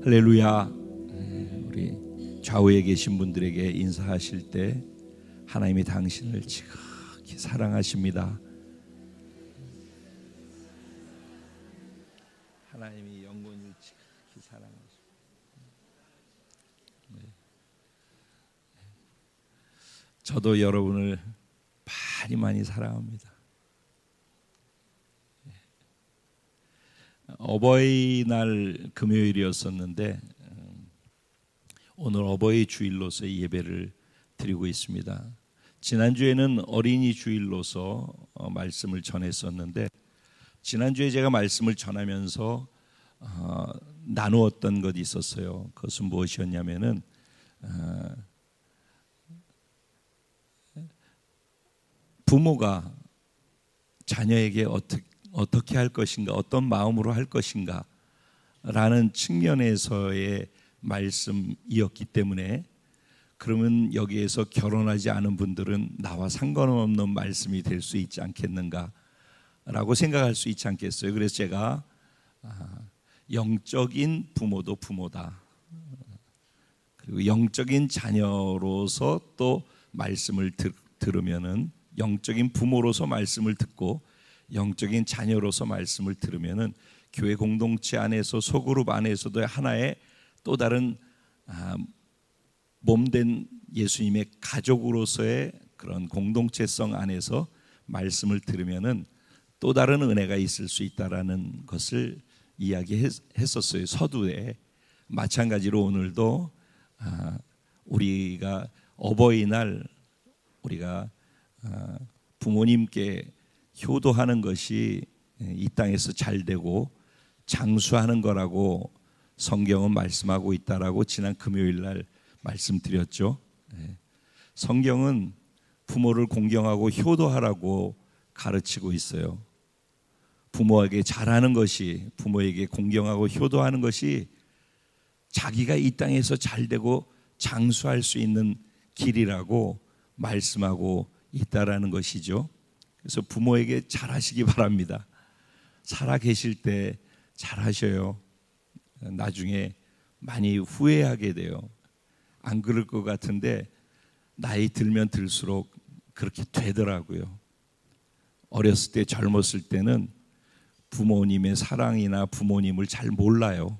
할렐루야. 우리 좌우에 계신 분들에게 인사하실 때 하나님이 당신을 지극히 사랑하십니다. 하나님이 영혼을 지극히 사랑하십니다. 네. 저도 여러분을 많이 사랑합니다. 어버이날 금요일이었었는데 오늘 어버이 주일로서 예배를 드리고 있습니다. 지난주에는 어린이 주일로서 말씀을 전했었는데 지난주에 제가 말씀을 전하면서 나누었던 것이 있었어요. 그것은 무엇이었냐면은 부모가 자녀에게 어떻게 할 것인가, 어떤 마음으로 할 것인가 라는 측면에서의 말씀이었기 때문에, 그러면 여기에서 결혼하지 않은 분들은 나와 상관없는 말씀이 될 수 있지 않겠는가 라고 생각할 수 있지 않겠어요. 그래서 제가 영적인 부모도 부모다, 그리고 영적인 자녀로서 또 말씀을 들으면은, 영적인 부모로서 말씀을 듣고 영적인 자녀로서 말씀을 들으면은 교회 공동체 안에서, 소그룹 안에서도 하나의 또 다른 몸된 예수님의 가족으로서의 그런 공동체성 안에서 말씀을 들으면은 또 다른 은혜가 있을 수 있다라는 것을 이야기했었어요. 서두에. 마찬가지로 오늘도 우리가 어버이날 우리가 부모님께 효도하는 것이 이 땅에서 잘 되고 장수하는 거라고 성경은 말씀하고 있다라고 지난 금요일 날 말씀드렸죠. 성경은 부모를 공경하고 효도하라고 가르치고 있어요. 부모에게 잘하는 것이, 부모에게 공경하고 효도하는 것이 자기가 이 땅에서 잘 되고 장수할 수 있는 길이라고 말씀하고 있다라는 것이죠. 그래서 부모에게 잘하시기 바랍니다. 살아 계실 때 잘하셔요. 나중에 많이 후회하게 돼요. 안 그럴 것 같은데 나이 들면 들수록 그렇게 되더라고요. 어렸을 때, 젊었을 때는 부모님의 사랑이나 부모님을 잘 몰라요.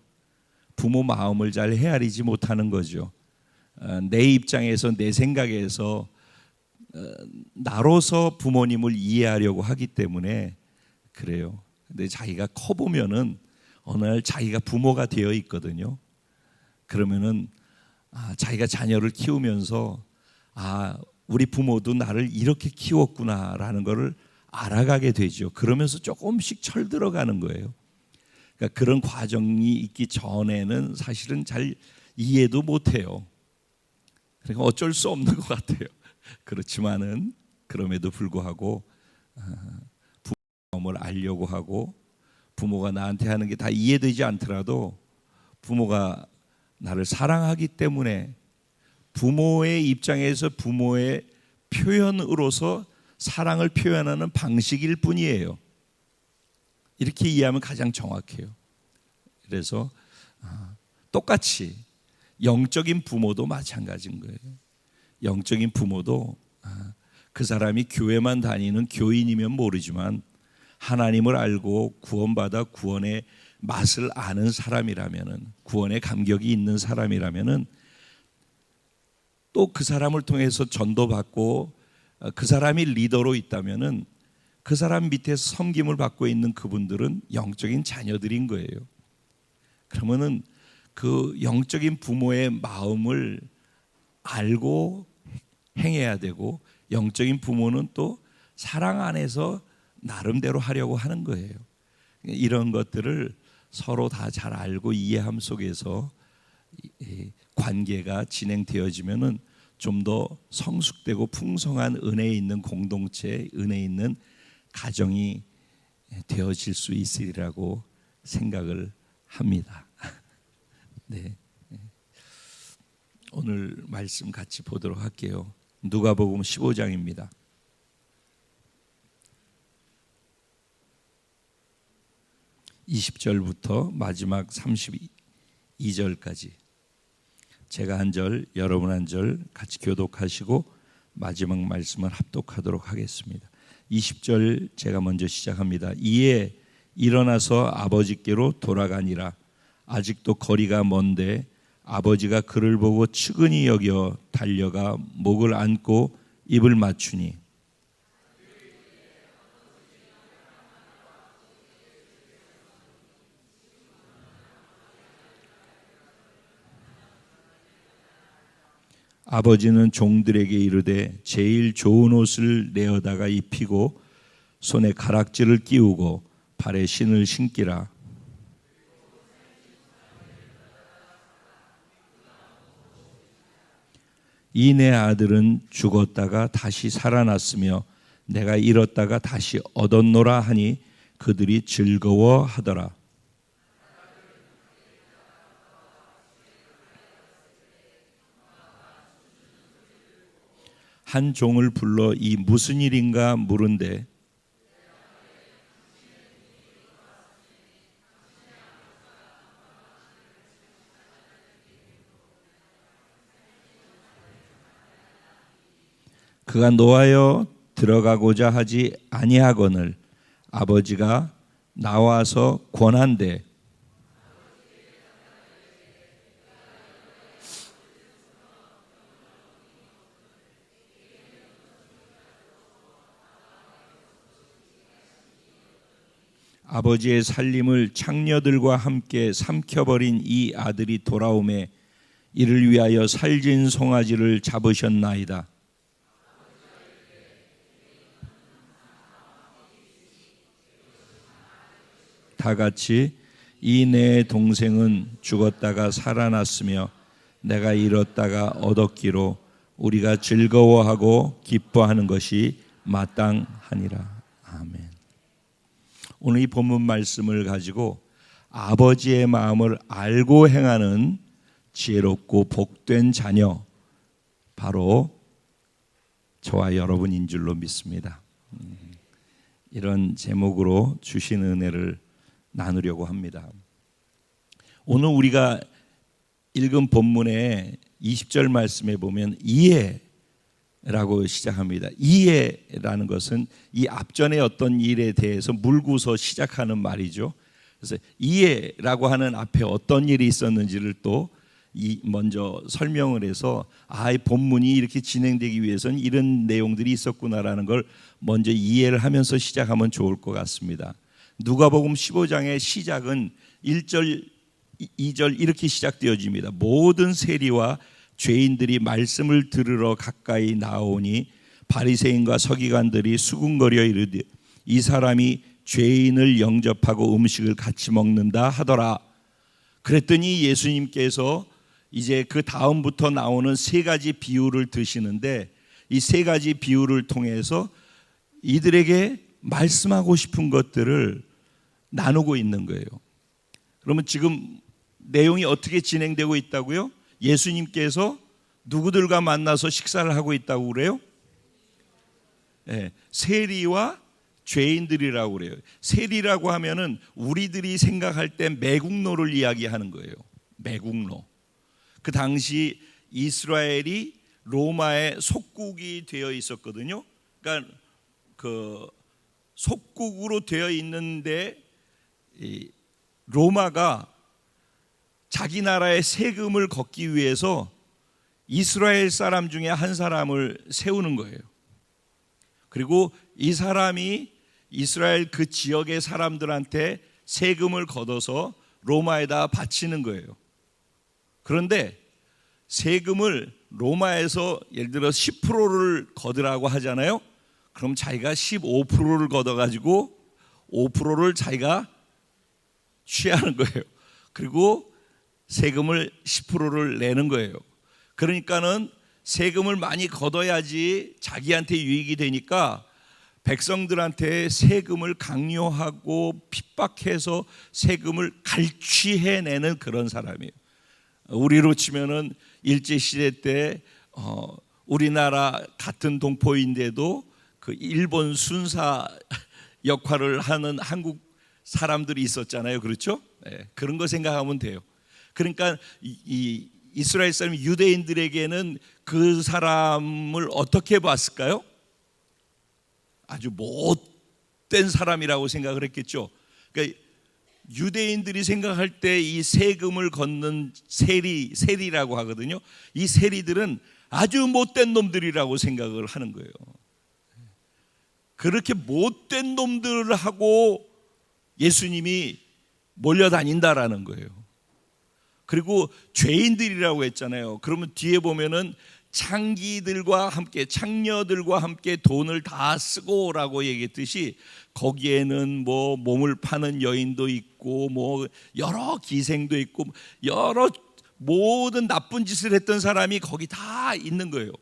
부모 마음을 잘 헤아리지 못하는 거죠. 내 입장에서, 내 생각에서 나로서 부모님을 이해하려고 하기 때문에 그래요. 근데 자기가 커 보면은 어느 날 자기가 부모가 되어 있거든요. 그러면은 자기가 자녀를 키우면서 우리 부모도 나를 이렇게 키웠구나라는 것을 알아가게 되죠. 그러면서 조금씩 철들어가는 거예요. 그러니까 그런 과정이 있기 전에는 사실은 잘 이해도 못해요. 그러니까 어쩔 수 없는 것 같아요. 그렇지만은 그럼에도 불구하고 부모를 알려고 하고, 부모가 나한테 하는 게 다 이해되지 않더라도 부모가 나를 사랑하기 때문에 부모의 입장에서 부모의 표현으로서 사랑을 표현하는 방식일 뿐이에요. 이렇게 이해하면 가장 정확해요. 그래서 똑같이 영적인 부모도 마찬가지인 거예요. 영적인 부모도 그 사람이 교회만 다니는 교인이면 모르지만 하나님을 알고 구원받아 구원의 맛을 아는 사람이라면은, 구원의 감격이 있는 사람이라면은, 또 그 사람을 통해서 전도받고 그 사람이 리더로 있다면은 그 사람 밑에서 섬김을 받고 있는 그분들은 영적인 자녀들인 거예요. 그러면은 그 영적인 부모의 마음을 알고 행해야 되고, 영적인 부모는 또 사랑 안에서 나름대로 하려고 하는 거예요. 이런 것들을 서로 다 잘 알고 이해함 속에서 관계가 진행되어지면은 좀 더 성숙되고 풍성한 은혜 있는 공동체, 은혜 있는 가정이 되어질 수 있으리라고 생각을 합니다. 네. 오늘 말씀 같이 보도록 할게요. 누가복음 15장입니다. 20절부터 마지막 2절까지 제가 한 절, 여러분 한 절 같이 교독하시고 마지막 말씀을 합독하도록 하겠습니다. 20절 제가 먼저 시작합니다. 이에 일어나서 아버지께로 돌아가니라. 아직도 거리가 먼데 아버지가 그를 보고 측은히 여겨 달려가 목을 안고 입을 맞추니 아버지는 종들에게 이르되 제일 좋은 옷을 내어다가 입히고 손에 가락지를 끼우고 발에 신을 신기라. 이 내 아들은 죽었다가 다시 살아났으며 내가 잃었다가 다시 얻었노라 하니 그들이 즐거워하더라. 한 종을 불러 이 무슨 일인가 물은데 그가 노하여 들어가고자 하지 아니하거늘 아버지가 나와서 권한대 아버지의 살림을 창녀들과 함께 삼켜버린 이 아들이 돌아오매 이를 위하여 살진 송아지를 잡으셨나이다. 다 같이 이 내 동생은 죽었다가 살아났으며 내가 잃었다가 얻었기로 우리가 즐거워하고 기뻐하는 것이 마땅하니라. 아멘. 오늘 이 본문 말씀을 가지고 아버지의 마음을 알고 행하는 지혜롭고 복된 자녀, 바로 저와 여러분인 줄로 믿습니다. 이런 제목으로 주신 은혜를 나누려고 합니다. 오늘 우리가 읽은 본문의 20절 말씀에 보면 이해라고 시작합니다. 이해라는 것은 이 앞전의 어떤 일에 대해서 물고서 시작하는 말이죠. 그래서 이해라고 하는 앞에 어떤 일이 있었는지를 또 먼저 설명을 해서 이 본문이 이렇게 진행되기 위해서는 이런 내용들이 있었구나라는 걸 먼저 이해를 하면서 시작하면 좋을 것 같습니다. 누가복음 15장의 시작은 1절, 2절 이렇게 시작되어집니다. 모든 세리와 죄인들이 말씀을 들으러 가까이 나오니 바리새인과 서기관들이 수군거려 이르되 이 사람이 죄인을 영접하고 음식을 같이 먹는다 하더라. 그랬더니 예수님께서 이제 그 다음부터 나오는 세 가지 비유를 드시는데 이 세 가지 비유를 통해서 이들에게 말씀하고 싶은 것들을 나누고 있는 거예요. 그러면 지금 내용이 어떻게 진행되고 있다고요? 예수님께서 누구들과 만나서 식사를 하고 있다고 그래요? 네, 세리와 죄인들이라고 그래요. 세리라고 하면은 우리들이 생각할 때 매국노를 이야기하는 거예요. 매국노. 그 당시 이스라엘이 로마의 속국이 되어 있었거든요. 그러니까 그 속국으로 되어 있는데 로마가 자기 나라의 세금을 걷기 위해서 이스라엘 사람 중에 한 사람을 세우는 거예요. 그리고 이 사람이 이스라엘 그 지역의 사람들한테 세금을 걷어서 로마에다 바치는 거예요. 그런데 세금을 로마에서 예를 들어 10%를 걷으라고 하잖아요. 그럼 자기가 15%를 걷어가지고 5%를 자기가 취하는 거예요. 그리고 세금을 10%를 내는 거예요. 그러니까는 세금을 많이 걷어야지 자기한테 유익이 되니까 백성들한테 세금을 강요하고 핍박해서 세금을 갈취해내는 그런 사람이에요. 우리로 치면은 일제시대 때 우리나라 같은 동포인데도 그 일본 순사 역할을 하는 한국 사람들이 있었잖아요. 그렇죠? 네, 그런 거 생각하면 돼요. 그러니까 이 이스라엘 사람 유대인들에게는 그 사람을 어떻게 봤을까요? 아주 못된 사람이라고 생각을 했겠죠. 그러니까 유대인들이 생각할 때 이 세금을 걷는 세리라고 하거든요. 이 세리들은 아주 못된 놈들이라고 생각을 하는 거예요. 그렇게 못된 놈들하고 예수님이 몰려다닌다라는 거예요. 그리고 죄인들이라고 했잖아요. 그러면 뒤에 보면은 창기들과 함께, 창녀들과 함께 돈을 다 쓰고라고 얘기했듯이 거기에는 뭐 몸을 파는 여인도 있고 뭐 여러 기생도 있고 여러 모든 나쁜 짓을 했던 사람이 거기 다 있는 거예요.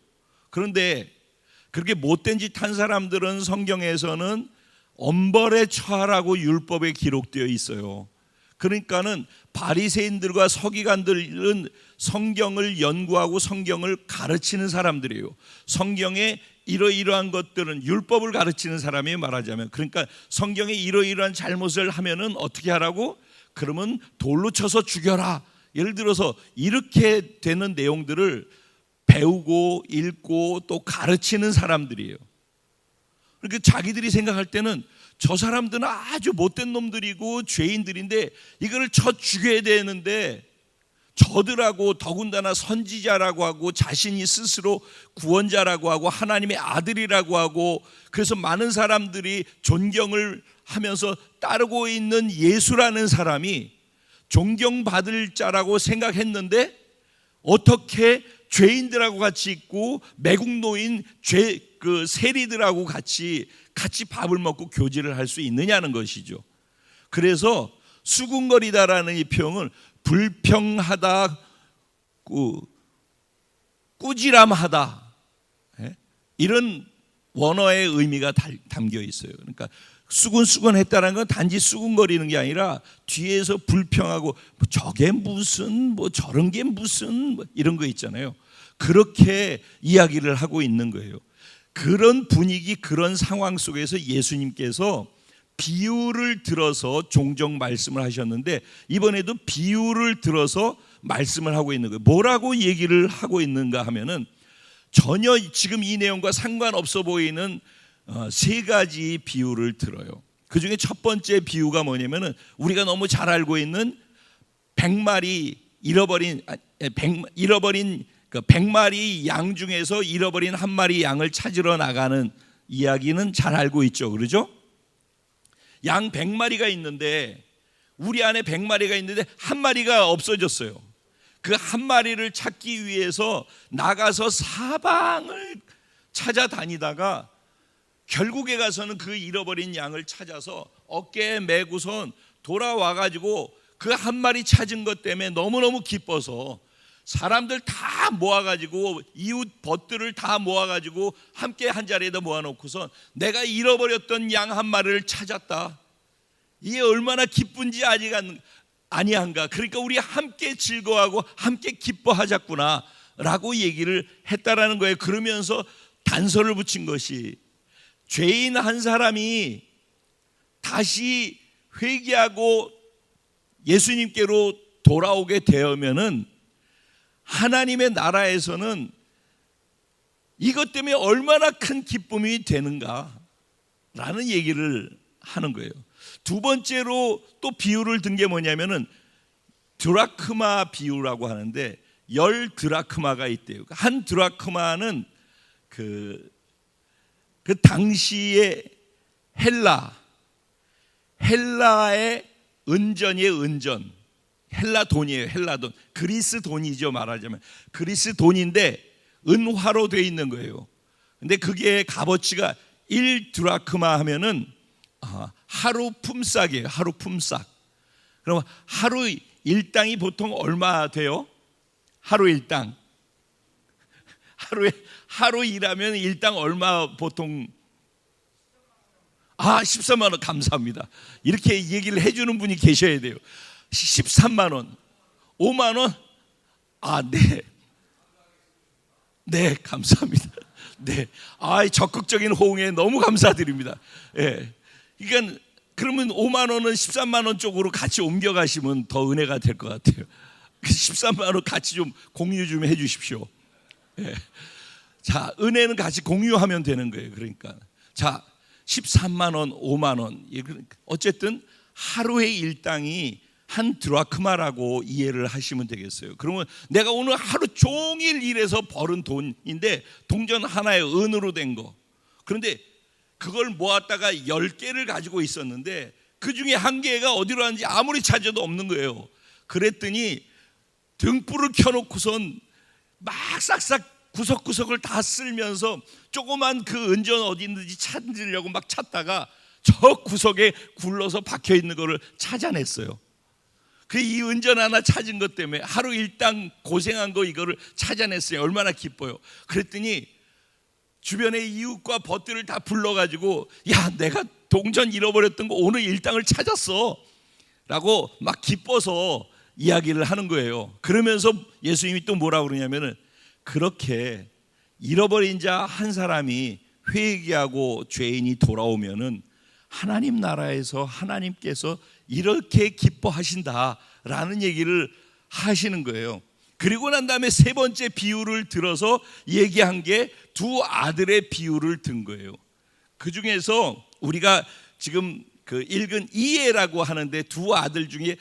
그런데 그렇게 못된 짓 한 사람들은 성경에서는 엄벌에 처하라고 율법에 기록되어 있어요. 그러니까는 바리새인들과 서기관들은 성경을 연구하고 성경을 가르치는 사람들이에요. 성경에 이러이러한 것들은 율법을 가르치는 사람이 말하자면, 그러니까 성경에 이러이러한 잘못을 하면은 어떻게 하라고? 그러면 돌로 쳐서 죽여라. 예를 들어서 이렇게 되는 내용들을 배우고 읽고 또 가르치는 사람들이에요. 그러니까 자기들이 생각할 때는 저 사람들은 아주 못된 놈들이고 죄인들인데 이거를 쳐 죽여야 되는데, 저들하고 더군다나 선지자라고 하고 자신이 스스로 구원자라고 하고 하나님의 아들이라고 하고 그래서 많은 사람들이 존경을 하면서 따르고 있는 예수라는 사람이 존경받을 자라고 생각했는데 어떻게 죄인들하고 같이 있고 매국노인 그 세리들하고 같이 밥을 먹고 교제를 할 수 있느냐는 것이죠. 그래서 수군거리다라는 이 표현은 불평하다, 꾸지람하다, 이런 원어의 의미가 담겨 있어요. 그러니까 수군수군했다는 건 단지 수군거리는 게 아니라 뒤에서 불평하고 저게 무슨 뭐 저런 게 무슨 뭐 이런 거 있잖아요. 그렇게 이야기를 하고 있는 거예요. 그런 분위기, 그런 상황 속에서 예수님께서 비유를 들어서 종종 말씀을 하셨는데 이번에도 비유를 들어서 말씀을 하고 있는 거예요. 뭐라고 얘기를 하고 있는가 하면은 전혀 지금 이 내용과 상관없어 보이는 세 가지 비유를 들어요. 그 중에 첫 번째 비유가 뭐냐면은 우리가 너무 잘 알고 있는 100마리 잃어버린 그 100마리 양 중에서 잃어버린 한 마리 양을 찾으러 나가는 이야기는 잘 알고 있죠. 그러죠? 양 100마리가 있는데 우리 안에 100마리가 있는데 한 마리가 없어졌어요. 그 한 마리를 찾기 위해서 나가서 사방을 찾아다니다가 결국에 가서는 그 잃어버린 양을 찾아서 어깨에 메고선 돌아와가지고 그 한 마리 찾은 것 때문에 너무너무 기뻐서 사람들 다 모아가지고 이웃 벗들을 다 모아가지고 함께 한 자리에다 모아놓고선 내가 잃어버렸던 양 한 마리를 찾았다. 이게 얼마나 기쁜지 아직 아니한가. 그러니까 우리 함께 즐거워하고 함께 기뻐하자꾸나 라고 얘기를 했다라는 거예요. 그러면서 단서를 붙인 것이 죄인 한 사람이 다시 회개하고 예수님께로 돌아오게 되면은 하나님의 나라에서는 이것 때문에 얼마나 큰 기쁨이 되는가라는 얘기를 하는 거예요. 두 번째로 또 비유를 든 게 뭐냐면은 드라크마 비유라고 하는데 10드라크마가 있대요. 한 드라크마는 그 당시에 헬라의 은전이에요. 은전. 헬라 돈이에요. 헬라 돈. 그리스 돈이죠. 말하자면 그리스 돈인데 은화로 되어 있는 거예요. 근데 그게 값어치가 1드라크마 하면은 하루 품삯이에요. 하루 품삯. 그럼 하루 일당이 보통 얼마 돼요? 하루 일당. 하루 일하면 일당 얼마 보통? 13만 원. 감사합니다. 이렇게 얘기를 해주는 분이 계셔야 돼요. 13만 원, 5만 원. 네, 감사합니다. 네, 적극적인 호응에 너무 감사드립니다. 예. 그러니까 그러면 5만 원은 13만 원 쪽으로 같이 옮겨가시면 더 은혜가 될 것 같아요. 그 13만 원 같이 좀 공유 좀 해주십시오. 예. 자, 은혜는 같이 공유하면 되는 거예요. 그러니까 자, 13만 원, 5만 원, 어쨌든 하루의 일당이 한 드라크마라고 이해를 하시면 되겠어요. 그러면 내가 오늘 하루 종일 일해서 벌은 돈인데 동전 하나의 은으로 된 거. 그런데 그걸 모았다가 10개를 가지고 있었는데 그 중에 한 개가 어디로 갔는지 아무리 찾아도 없는 거예요. 그랬더니 등불을 켜놓고선 막 싹싹 구석구석을 다 쓸면서 조그만 그 은전 어디 있는지 찾으려고 막 찾다가 저 구석에 굴러서 박혀 있는 거를 찾아냈어요. 그 이 은전 하나 찾은 것 때문에 하루 일당 고생한 거 이거를 찾아냈어요. 얼마나 기뻐요. 그랬더니 주변의 이웃과 벗들을 다 불러가지고 야, 내가 동전 잃어버렸던 거 오늘 일당을 찾았어 라고 막 기뻐서 이야기를 하는 거예요. 그러면서 예수님이 또 뭐라 그러냐면은 그렇게 잃어버린 자 한 사람이 회개하고 죄인이 돌아오면은 하나님 나라에서 하나님께서 이렇게 기뻐하신다라는 얘기를 하시는 거예요. 그리고 난 다음에 세 번째 비유를 들어서 얘기한 게 두 아들의 비유를 든 거예요. 그 중에서 우리가 지금 그 읽은 이해라고 하는데 두 아들 중에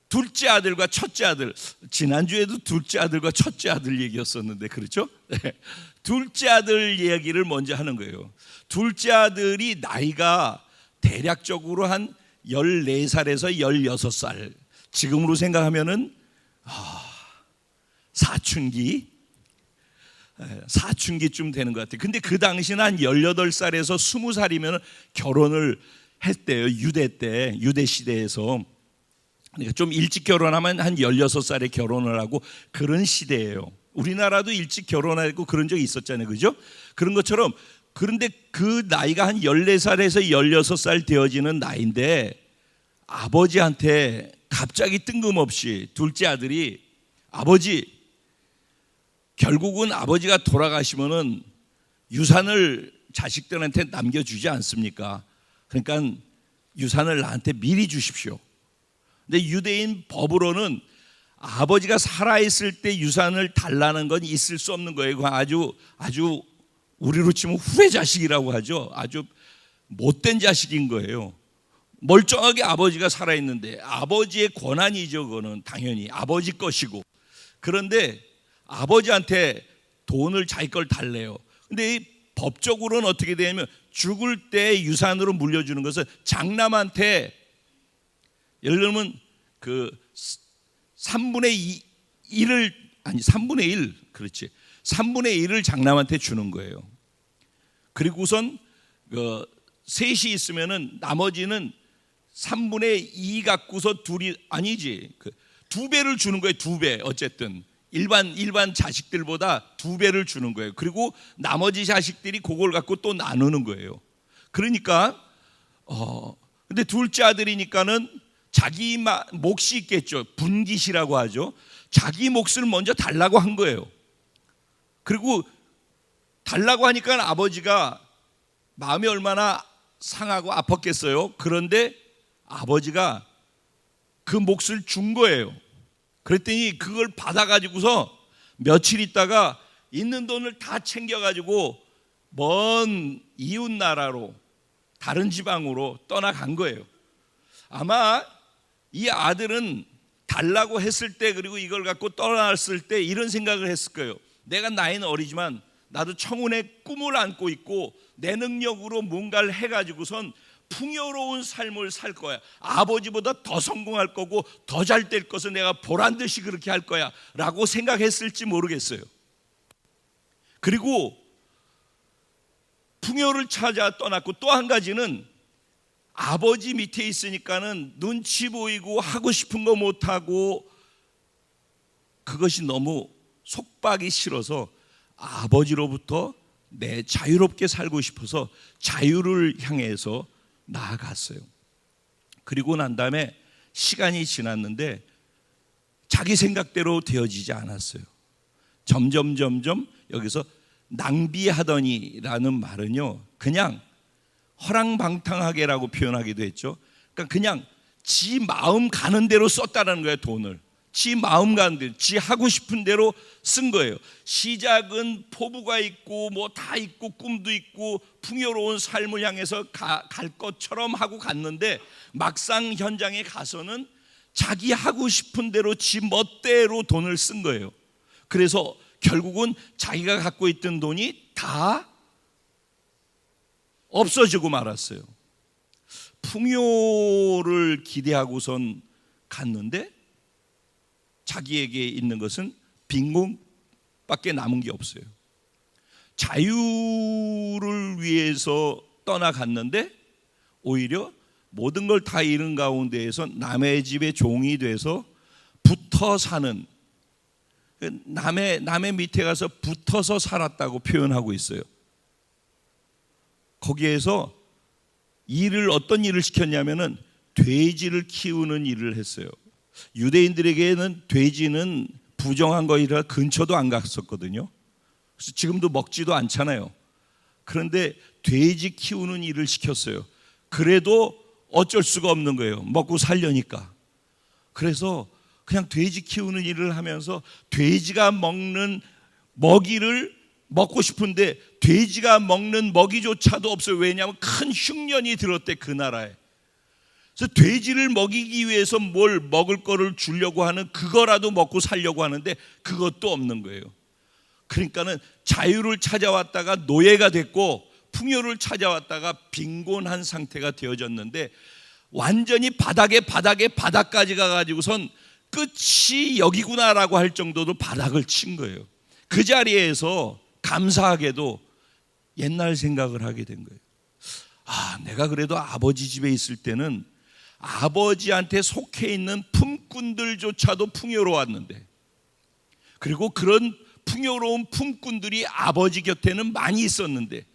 둘째 아들과 첫째 아들, 지난주에도 둘째 아들과 첫째 아들 얘기였었는데 그렇죠? 네. 둘째 아들 이야기를 먼저 하는 거예요. 둘째 아들이 나이가 대략적으로 한 14살에서 16살, 지금으로 생각하면은 사춘기쯤 되는 것 같아요. 근데 그 당시는 한 18살에서 20살이면 결혼을 했대요. 유대 시대에서. 그러니까 좀 일찍 결혼하면 한 16살에 결혼을 하고 그런 시대예요. 우리나라도 일찍 결혼하고 그런 적이 있었잖아요. 그죠? 그런 것처럼. 그런데 그 나이가 한 14살에서 16살 되어지는 나이인데 아버지한테 갑자기 뜬금없이 둘째 아들이 아버지, 결국은 아버지가 돌아가시면은 유산을 자식들한테 남겨주지 않습니까? 그러니까 유산을 나한테 미리 주십시오. 근데 유대인 법으로는 아버지가 살아있을 때 유산을 달라는 건 있을 수 없는 거예요. 아주 우리로 치면 후회 자식이라고 하죠. 아주 못된 자식인 거예요. 멀쩡하게 아버지가 살아있는데 아버지의 권한이죠. 그거는 당연히 아버지 것이고. 그런데 아버지한테 돈을 자기 걸 달래요. 근데 이 법적으로는 어떻게 되냐면 죽을 때 유산으로 물려주는 것은 장남한테, 예를 들면 그 3분의 1을 장남한테 주는 거예요. 그리고선 그 셋이 있으면은 나머지는 3분의 2 갖고서 둘이 아니지. 그 2배를 주는 거예요. 2배. 어쨌든 일반 자식들보다 2배를 주는 거예요. 그리고 나머지 자식들이 그걸 갖고 또 나누는 거예요. 그러니까 근데 둘째 아들이니까는 자기 몫이 있겠죠. 분깃이라고 하죠. 자기 몫을 먼저 달라고 한 거예요. 그리고 달라고 하니까 아버지가 마음이 얼마나 상하고 아팠겠어요. 그런데 아버지가 그 몫을 준 거예요. 그랬더니 그걸 받아가지고서 며칠 있다가 있는 돈을 다 챙겨가지고 먼 이웃 나라로, 다른 지방으로 떠나간 거예요. 아마 이 아들은 달라고 했을 때, 그리고 이걸 갖고 떠났을 때 이런 생각을 했을 거예요. 내가 나이는 어리지만 나도 청운의 꿈을 안고 있고 내 능력으로 뭔가를 해가지고선 풍요로운 삶을 살 거야. 아버지보다 더 성공할 거고 더 잘 될 것을 내가 보란 듯이 그렇게 할 거야 라고 생각했을지 모르겠어요. 그리고 풍요를 찾아 떠났고, 또 한 가지는 아버지 밑에 있으니까는 눈치 보이고 하고 싶은 거 못하고 그것이 너무 속박이 싫어서 아버지로부터 내 자유롭게 살고 싶어서 자유를 향해서 나아갔어요. 그리고 난 다음에 시간이 지났는데 자기 생각대로 되어지지 않았어요. 점점 여기서 낭비하더니라는 말은요, 그냥 허랑방탕하게라고 표현하기도 했죠. 그러니까 그냥 지 마음 가는 대로 썼다는 거예요. 돈을 지 마음 가는 대로, 지 하고 싶은 대로 쓴 거예요. 시작은 포부가 있고 뭐 다 있고 꿈도 있고 풍요로운 삶을 향해서 갈 것처럼 하고 갔는데 막상 현장에 가서는 자기 하고 싶은 대로 지 멋대로 돈을 쓴 거예요. 그래서 결국은 자기가 갖고 있던 돈이 다 없어지고 말았어요. 풍요를 기대하고선 갔는데 자기에게 있는 것은 빈곤밖에 남은 게 없어요. 자유를 위해서 떠나갔는데 오히려 모든 걸 다 잃은 가운데에서 남의 집의 종이 돼서 붙어 사는, 남의 밑에 가서 붙어서 살았다고 표현하고 있어요. 거기에서 어떤 일을 시켰냐면은 돼지를 키우는 일을 했어요. 유대인들에게는 돼지는 부정한 거이라 근처도 안 갔었거든요. 그래서 지금도 먹지도 않잖아요. 그런데 돼지 키우는 일을 시켰어요. 그래도 어쩔 수가 없는 거예요. 먹고 살려니까. 그래서 그냥 돼지 키우는 일을 하면서 돼지가 먹는 먹이를 먹고 싶은데 돼지가 먹는 먹이조차도 없어요. 왜냐하면 큰 흉년이 들었대, 그 나라에. 그래서 돼지를 먹이기 위해서 뭘 먹을 거를 주려고 하는, 그거라도 먹고 살려고 하는데 그것도 없는 거예요. 그러니까는 자유를 찾아왔다가 노예가 됐고 풍요를 찾아왔다가 빈곤한 상태가 되어졌는데 완전히 바닥까지 가가지고선 끝이 여기구나라고 할 정도로 바닥을 친 거예요. 그 자리에서 감사하게도 옛날 생각을 하게 된 거예요. 내가 그래도 아버지 집에 있을 때는 아버지한테 속해 있는 품꾼들조차도 풍요로웠는데, 그리고 그런 풍요로운 품꾼들이 아버지 곁에는 많이 있었는데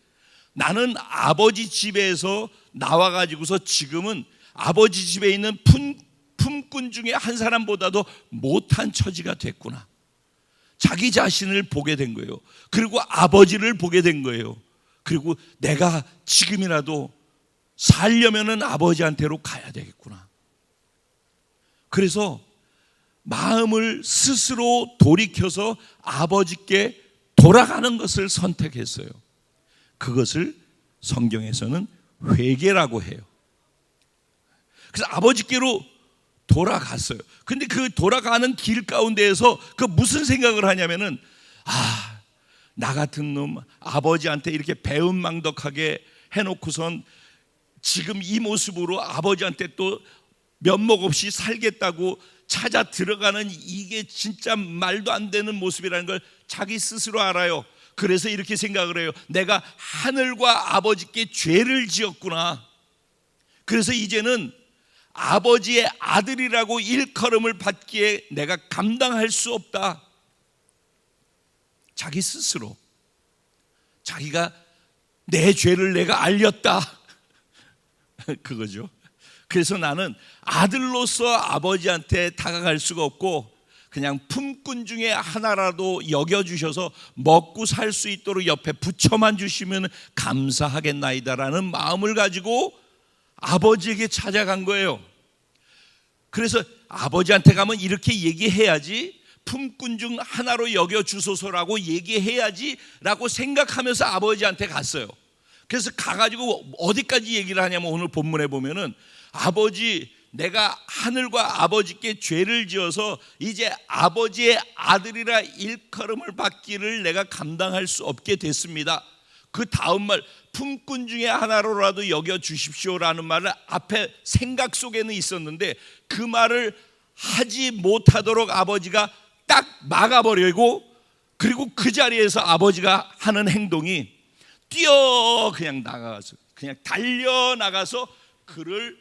나는 아버지 집에서 나와가지고서 지금은 아버지 집에 있는 품꾼 중에 한 사람보다도 못한 처지가 됐구나. 자기 자신을 보게 된 거예요. 그리고 아버지를 보게 된 거예요. 그리고 내가 지금이라도 살려면은 아버지한테로 가야 되겠구나. 그래서 마음을 스스로 돌이켜서 아버지께 돌아가는 것을 선택했어요. 그것을 성경에서는 회개라고 해요. 그래서 아버지께로 돌아갔어요. 근데 그 돌아가는 길 가운데에서 그 무슨 생각을 하냐면은 나 같은 놈 아버지한테 이렇게 배은망덕하게 해놓고선 지금 이 모습으로 아버지한테 또 면목 없이 살겠다고 찾아 들어가는 이게 진짜 말도 안 되는 모습이라는 걸 자기 스스로 알아요. 그래서 이렇게 생각을 해요. 내가 하늘과 아버지께 죄를 지었구나. 그래서 이제는 아버지의 아들이라고 일컬음을 받기에 내가 감당할 수 없다. 자기 스스로 자기가 내 죄를 내가 알렸다. 그거죠. 그래서 나는 아들로서 아버지한테 다가갈 수가 없고 그냥 품꾼 중에 하나라도 여겨주셔서 먹고 살 수 있도록 옆에 붙여만 주시면 감사하겠나이다라는 마음을 가지고 아버지에게 찾아간 거예요. 그래서 아버지한테 가면 이렇게 얘기해야지, 품꾼 중 하나로 여겨주소서라고 얘기해야지 라고 생각하면서 아버지한테 갔어요. 그래서 가가지고 어디까지 얘기를 하냐면 오늘 본문에 보면은 아버지, 내가 하늘과 아버지께 죄를 지어서 이제 아버지의 아들이라 일컬음을 받기를 내가 감당할 수 없게 됐습니다. 그 다음 말, 품꾼 중에 하나로라도 여겨주십시오라는 말을 앞에 생각 속에는 있었는데 그 말을 하지 못하도록 아버지가 딱 막아버리고, 그리고 그 자리에서 아버지가 하는 행동이 그냥 나가서 그냥 달려나가서 그를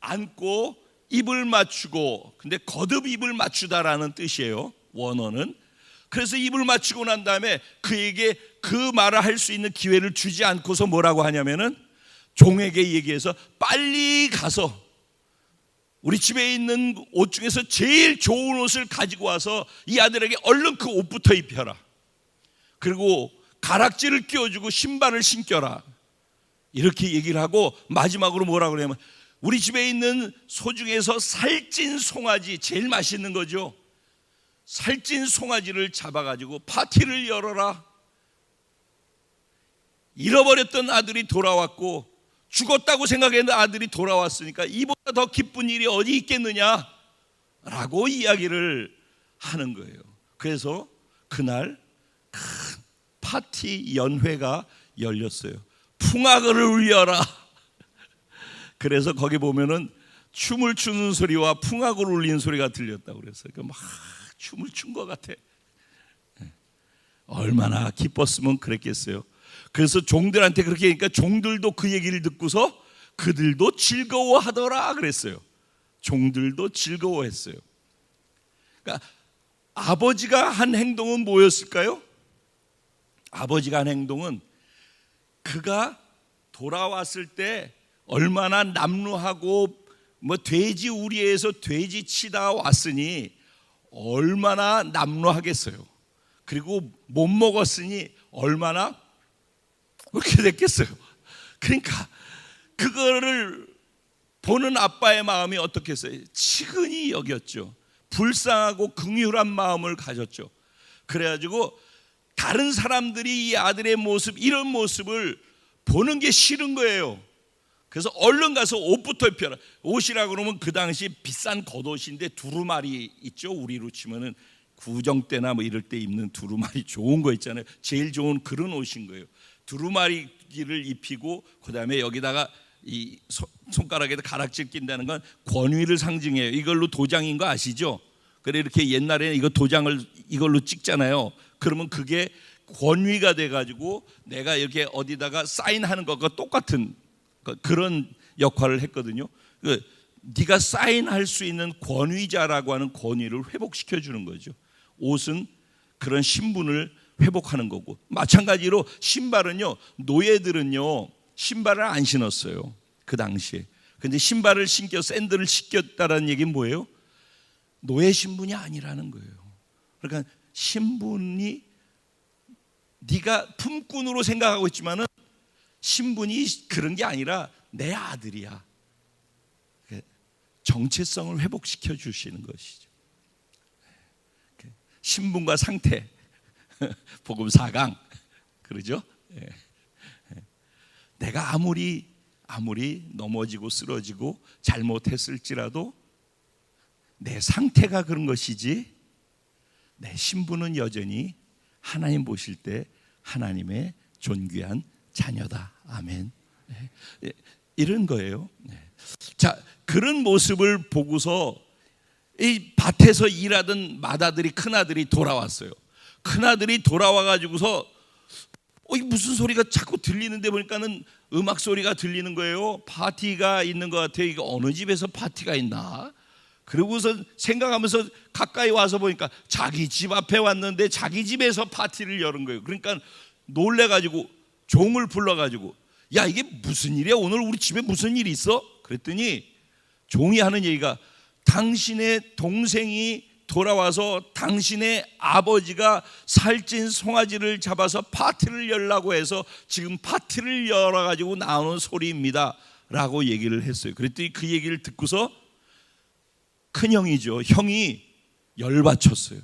안고 입을 맞추고, 근데 거듭 입을 맞추다라는 뜻이에요, 원어는. 그래서 입을 맞추고 난 다음에 그에게 그 말을 할 수 있는 기회를 주지 않고서 뭐라고 하냐면은 종에게 얘기해서 빨리 가서 우리 집에 있는 옷 중에서 제일 좋은 옷을 가지고 와서 이 아들에게 얼른 그 옷부터 입혀라. 그리고 가락지를 끼워주고 신발을 신겨라. 이렇게 얘기를 하고 마지막으로 뭐라고 그러냐면 우리 집에 있는 소 중에서 살찐 송아지, 제일 맛있는 거죠. 살찐 송아지를 잡아가지고 파티를 열어라. 잃어버렸던 아들이 돌아왔고 죽었다고 생각했는데 아들이 돌아왔으니까 이보다 더 기쁜 일이 어디 있겠느냐 라고 이야기를 하는 거예요. 그래서 그날 큰 파티 연회가 열렸어요. 풍악을 울려라. 그래서 거기 보면은 춤을 추는 소리와 풍악을 울리는 소리가 들렸다고 그랬어요. 막 춤을 춘 것 같아. 얼마나 기뻤으면 그랬겠어요. 그래서 종들한테 그렇게 하니까 종들도 그 얘기를 듣고서 그들도 즐거워하더라 그랬어요. 종들도 즐거워했어요. 그러니까 아버지가 한 행동은 뭐였을까요? 아버지가 한 행동은 그가 돌아왔을 때 얼마나 남루하고 돼지 우리에서 돼지 치다 왔으니 얼마나 남루하겠어요. 그리고 못 먹었으니 얼마나 그렇게 됐겠어요. 그러니까 그거를 보는 아빠의 마음이 어떻겠어요? 치근히 여겼죠. 불쌍하고 긍휼한 마음을 가졌죠. 그래가지고 다른 사람들이 이 아들의 모습, 이런 모습을 보는 게 싫은 거예요. 그래서 얼른 가서 옷부터 입혀라. 옷이라 그러면 그 당시 비싼 겉옷인데 두루마리 있죠. 우리로 치면은 구정 때나 이럴 때 입는 두루마리 좋은 거 있잖아요. 제일 좋은 그런 옷인 거예요. 두루마리를 입히고 그다음에 여기다가 이 손가락에다 가락질 낀다는 건 권위를 상징해요. 이걸로 도장인 거 아시죠? 그래 이렇게 옛날에는 이거 도장을 이걸로 찍잖아요. 그러면 그게 권위가 돼가지고 내가 이렇게 어디다가 사인하는 것과 똑같은 그런 역할을 했거든요. 네가 사인할 수 있는 권위자라고 하는 권위를 회복시켜 주는 거죠. 옷은 그런 신분을 회복하는 거고, 마찬가지로 신발은요, 노예들은요 신발을 안 신었어요 그 당시에. 근데 신발을 신겨 샌들을 신겼다라는 얘기는 뭐예요? 노예 신분이 아니라는 거예요. 그러니까 신분이 네가 품꾼으로 생각하고 있지만은 신분이 그런 게 아니라 내 아들이야. 정체성을 회복시켜 주시는 것이죠. 신분과 상태, 복음 4강 그러죠? 내가 아무리 넘어지고 쓰러지고 잘못했을지라도 내 상태가 그런 것이지 내 신분은 여전히 하나님 보실 때 하나님의 존귀한 자녀다. 아멘. 이런 거예요. 자, 그런 모습을 보고서 이 밭에서 일하던 맏아들이 큰아들이 돌아왔어요. 큰아들이 돌아와 가지고서 이 무슨 소리가 자꾸 들리는데 보니까는 음악 소리가 들리는 거예요. 파티가 있는 것 같아요. 이거 어느 집에서 파티가 있나? 그러고서 생각하면서 가까이 와서 보니까 자기 집 앞에 왔는데 자기 집에서 파티를 여는 거예요. 그러니까 놀래가지고 종을 불러가지고 야 이게 무슨 일이야? 오늘 우리 집에 무슨 일이 있어? 그랬더니 종이 하는 얘기가 당신의 동생이 돌아와서 당신의 아버지가 살찐 송아지를 잡아서 파티를 열라고 해서 지금 파티를 열어가지고 나오는 소리입니다 라고 얘기를 했어요. 그랬더니 그 얘기를 듣고서 큰형이죠. 형이 열받쳤어요.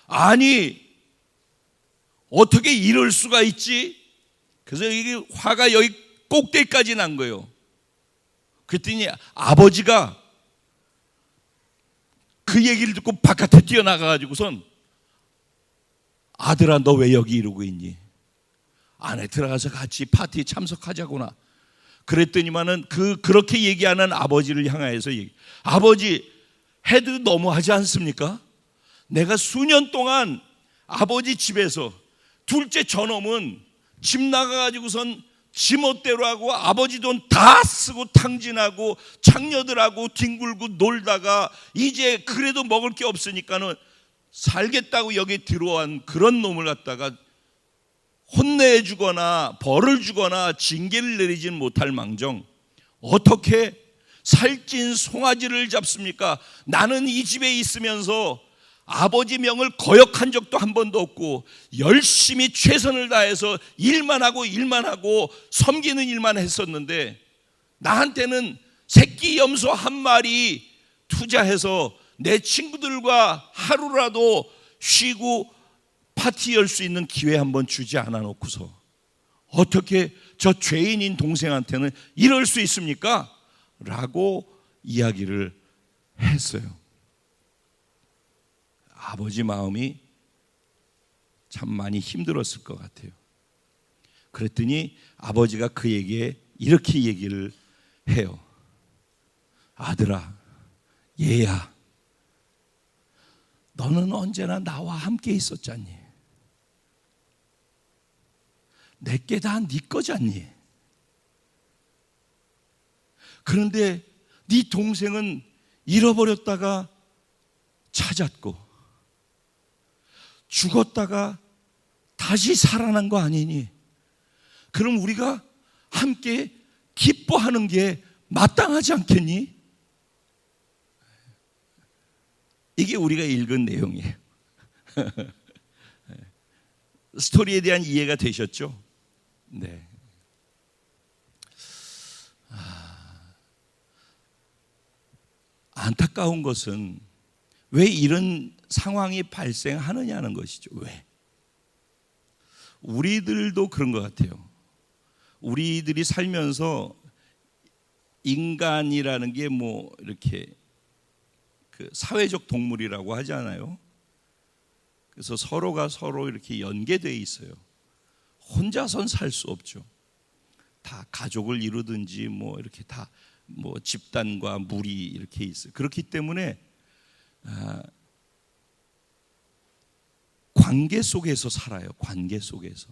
아니 어떻게 이럴 수가 있지? 그래서 이게 화가 여기 꼭대기까지 난 거예요. 그랬더니 아버지가 그 얘기를 듣고 바깥에 뛰어나가가지고선 아들아 너 왜 여기 이러고 있니? 안에 들어가서 같이 파티에 참석하자구나. 그랬더니만은 그렇게 얘기하는 아버지를 향하여서 아버지 해도 너무하지 않습니까? 내가 수년 동안 아버지 집에서 둘째 저놈은 집 나가가지고선 지멋대로 하고 아버지 돈 다 쓰고 탕진하고 창녀들하고 뒹굴고 놀다가 이제 그래도 먹을 게 없으니까는 살겠다고 여기 들어온 그런 놈을 갖다가 혼내주거나 벌을 주거나 징계를 내리지는 못할 망정 어떻게 살찐 송아지를 잡습니까? 나는 이 집에 있으면서 아버지 명을 거역한 적도 한 번도 없고 열심히 최선을 다해서 일만 하고 섬기는 일만 했었는데 나한테는 새끼 염소 한 마리 투자해서 내 친구들과 하루라도 쉬고 파티 열 수 있는 기회 한번 주지 않아 놓고서 어떻게 저 죄인인 동생한테는 이럴 수 있습니까? 라고 이야기를 했어요. 아버지 마음이 참 많이 힘들었을 것 같아요. 그랬더니 아버지가 그에게 이렇게 얘기를 해요. 아들아, 얘야, 너는 언제나 나와 함께 있었잖니. 내게 다 네 거잖니. 그런데 네 동생은 잃어버렸다가 찾았고 죽었다가 다시 살아난 거 아니니? 그럼 우리가 함께 기뻐하는 게 마땅하지 않겠니? 이게 우리가 읽은 내용이에요. 스토리에 대한 이해가 되셨죠? 네. 안타까운 것은 왜 이런 상황이 발생하느냐는 것이죠. 왜? 우리들도 그런 것 같아요. 우리들이 살면서 인간이라는 게 뭐 이렇게 그 사회적 동물이라고 하잖아요. 그래서 서로가 서로 이렇게 연계되어 있어요. 혼자선 살 수 없죠. 다 가족을 이루든지 뭐 이렇게 다 뭐 집단과 무리 이렇게 있어요. 그렇기 때문에 관계 속에서 살아요. 관계 속에서.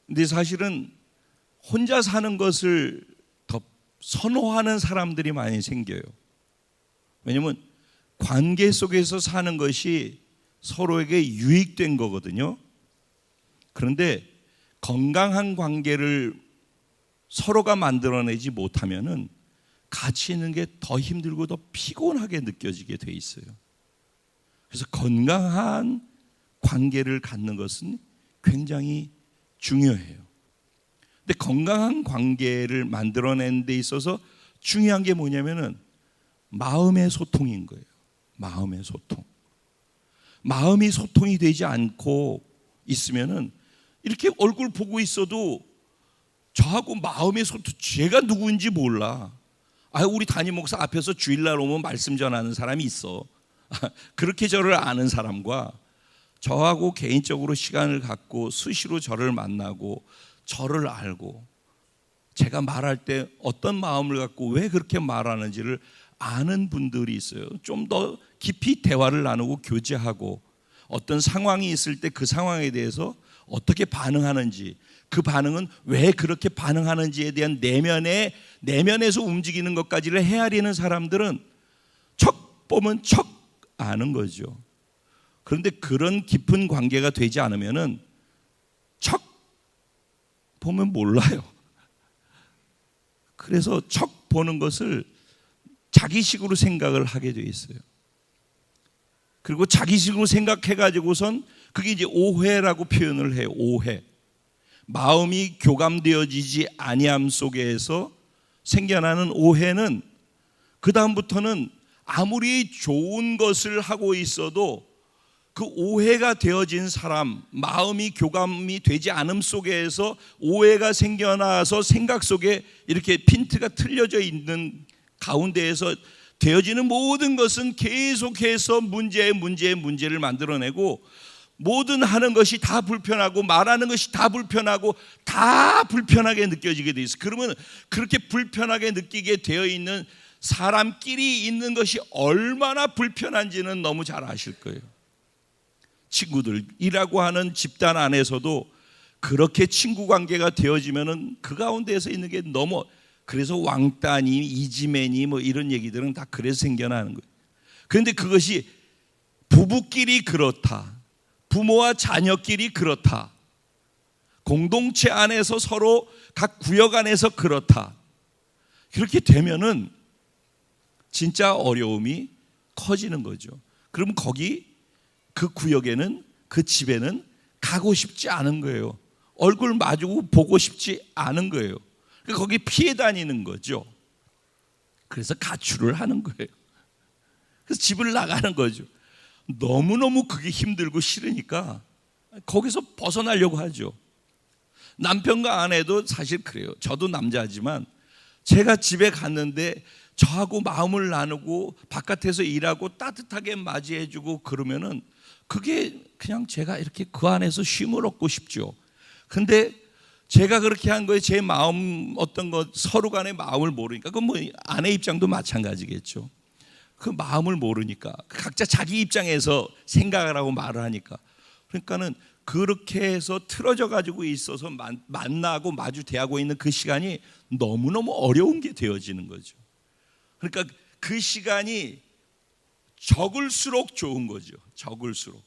근데 사실은 혼자 사는 것을 더 선호하는 사람들이 많이 생겨요. 왜냐하면 관계 속에서 사는 것이 서로에게 유익된 거거든요. 그런데 건강한 관계를 서로가 만들어내지 못하면은 같이 있는 게 더 힘들고 더 피곤하게 느껴지게 돼 있어요. 그래서 건강한 관계를 갖는 것은 굉장히 중요해요. 근데 건강한 관계를 만들어내는 데 있어서 중요한 게 뭐냐면은 마음의 소통인 거예요. 마음의 소통. 마음이 소통이 되지 않고 있으면은 이렇게 얼굴 보고 있어도 저하고 마음의 소통, 제가 누구인지 몰라. 우리 담임 목사 앞에서 주일날 오면 말씀 전하는 사람이 있어. 그렇게 저를 아는 사람과 저하고 개인적으로 시간을 갖고 수시로 저를 만나고 저를 알고 제가 말할 때 어떤 마음을 갖고 왜 그렇게 말하는지를 아는 분들이 있어요. 좀 더 깊이 대화를 나누고 교제하고 어떤 상황이 있을 때 그 상황에 대해서 어떻게 반응하는지, 그 반응은 왜 그렇게 반응하는지에 대한 내면에서 움직이는 것까지를 헤아리는 사람들은 척 보면 척 아는 거죠. 그런데 그런 깊은 관계가 되지 않으면은 척 보면 몰라요. 그래서 척 보는 것을 자기식으로 생각을 하게 돼 있어요. 그리고 자기식으로 생각해가지고선 그게 이제 오해라고 표현을 해요. 오해. 마음이 교감되어지지 아니함 속에서 생겨나는 오해는 그 다음부터는 아무리 좋은 것을 하고 있어도 그 오해가 되어진 사람, 마음이 교감이 되지 않음 속에서 오해가 생겨나서 생각 속에 이렇게 핀트가 틀려져 있는 가운데에서 되어지는 모든 것은 계속해서 문제를 만들어내고 모든 하는 것이 다 불편하고 말하는 것이 다 불편하고 다 불편하게 느껴지게 돼 있어요. 그러면 그렇게 불편하게 느끼게 되어 있는 사람끼리 있는 것이 얼마나 불편한지는 너무 잘 아실 거예요. 친구들이라고 하는 집단 안에서도 그렇게 친구 관계가 되어지면은 그 가운데에서 있는 게 너무, 그래서 왕따니 이지매니 뭐 이런 얘기들은 다 그래서 생겨나는 거예요. 그런데 그것이 부부끼리 그렇다, 부모와 자녀끼리 그렇다, 공동체 안에서 서로 각 구역 안에서 그렇다, 그렇게 되면은 진짜 어려움이 커지는 거죠. 그러면 거기 그 구역에는, 그 집에는 가고 싶지 않은 거예요. 얼굴 마주고 보고 싶지 않은 거예요. 거기 피해 다니는 거죠. 그래서 가출을 하는 거예요. 그래서 집을 나가는 거죠. 너무너무 그게 힘들고 싫으니까 거기서 벗어나려고 하죠. 남편과 아내도 사실 그래요. 저도 남자지만 제가 집에 갔는데 저하고 마음을 나누고 바깥에서 일하고 따뜻하게 맞이해주고 그러면은 그게 그냥 제가 이렇게 그 안에서 쉼을 얻고 싶죠. 근데 제가 그렇게 한 거에 제 마음 어떤 것 서로 간의 마음을 모르니까 그건 뭐 아내 입장도 마찬가지겠죠. 그 마음을 모르니까 각자 자기 입장에서 생각을 하고 말을 하니까 그러니까는 그렇게 해서 틀어져 가지고 있어서 만나고 마주 대하고 있는 그 시간이 너무너무 어려운 게 되어지는 거죠. 그러니까 그 시간이 적을수록 좋은 거죠. 적을수록.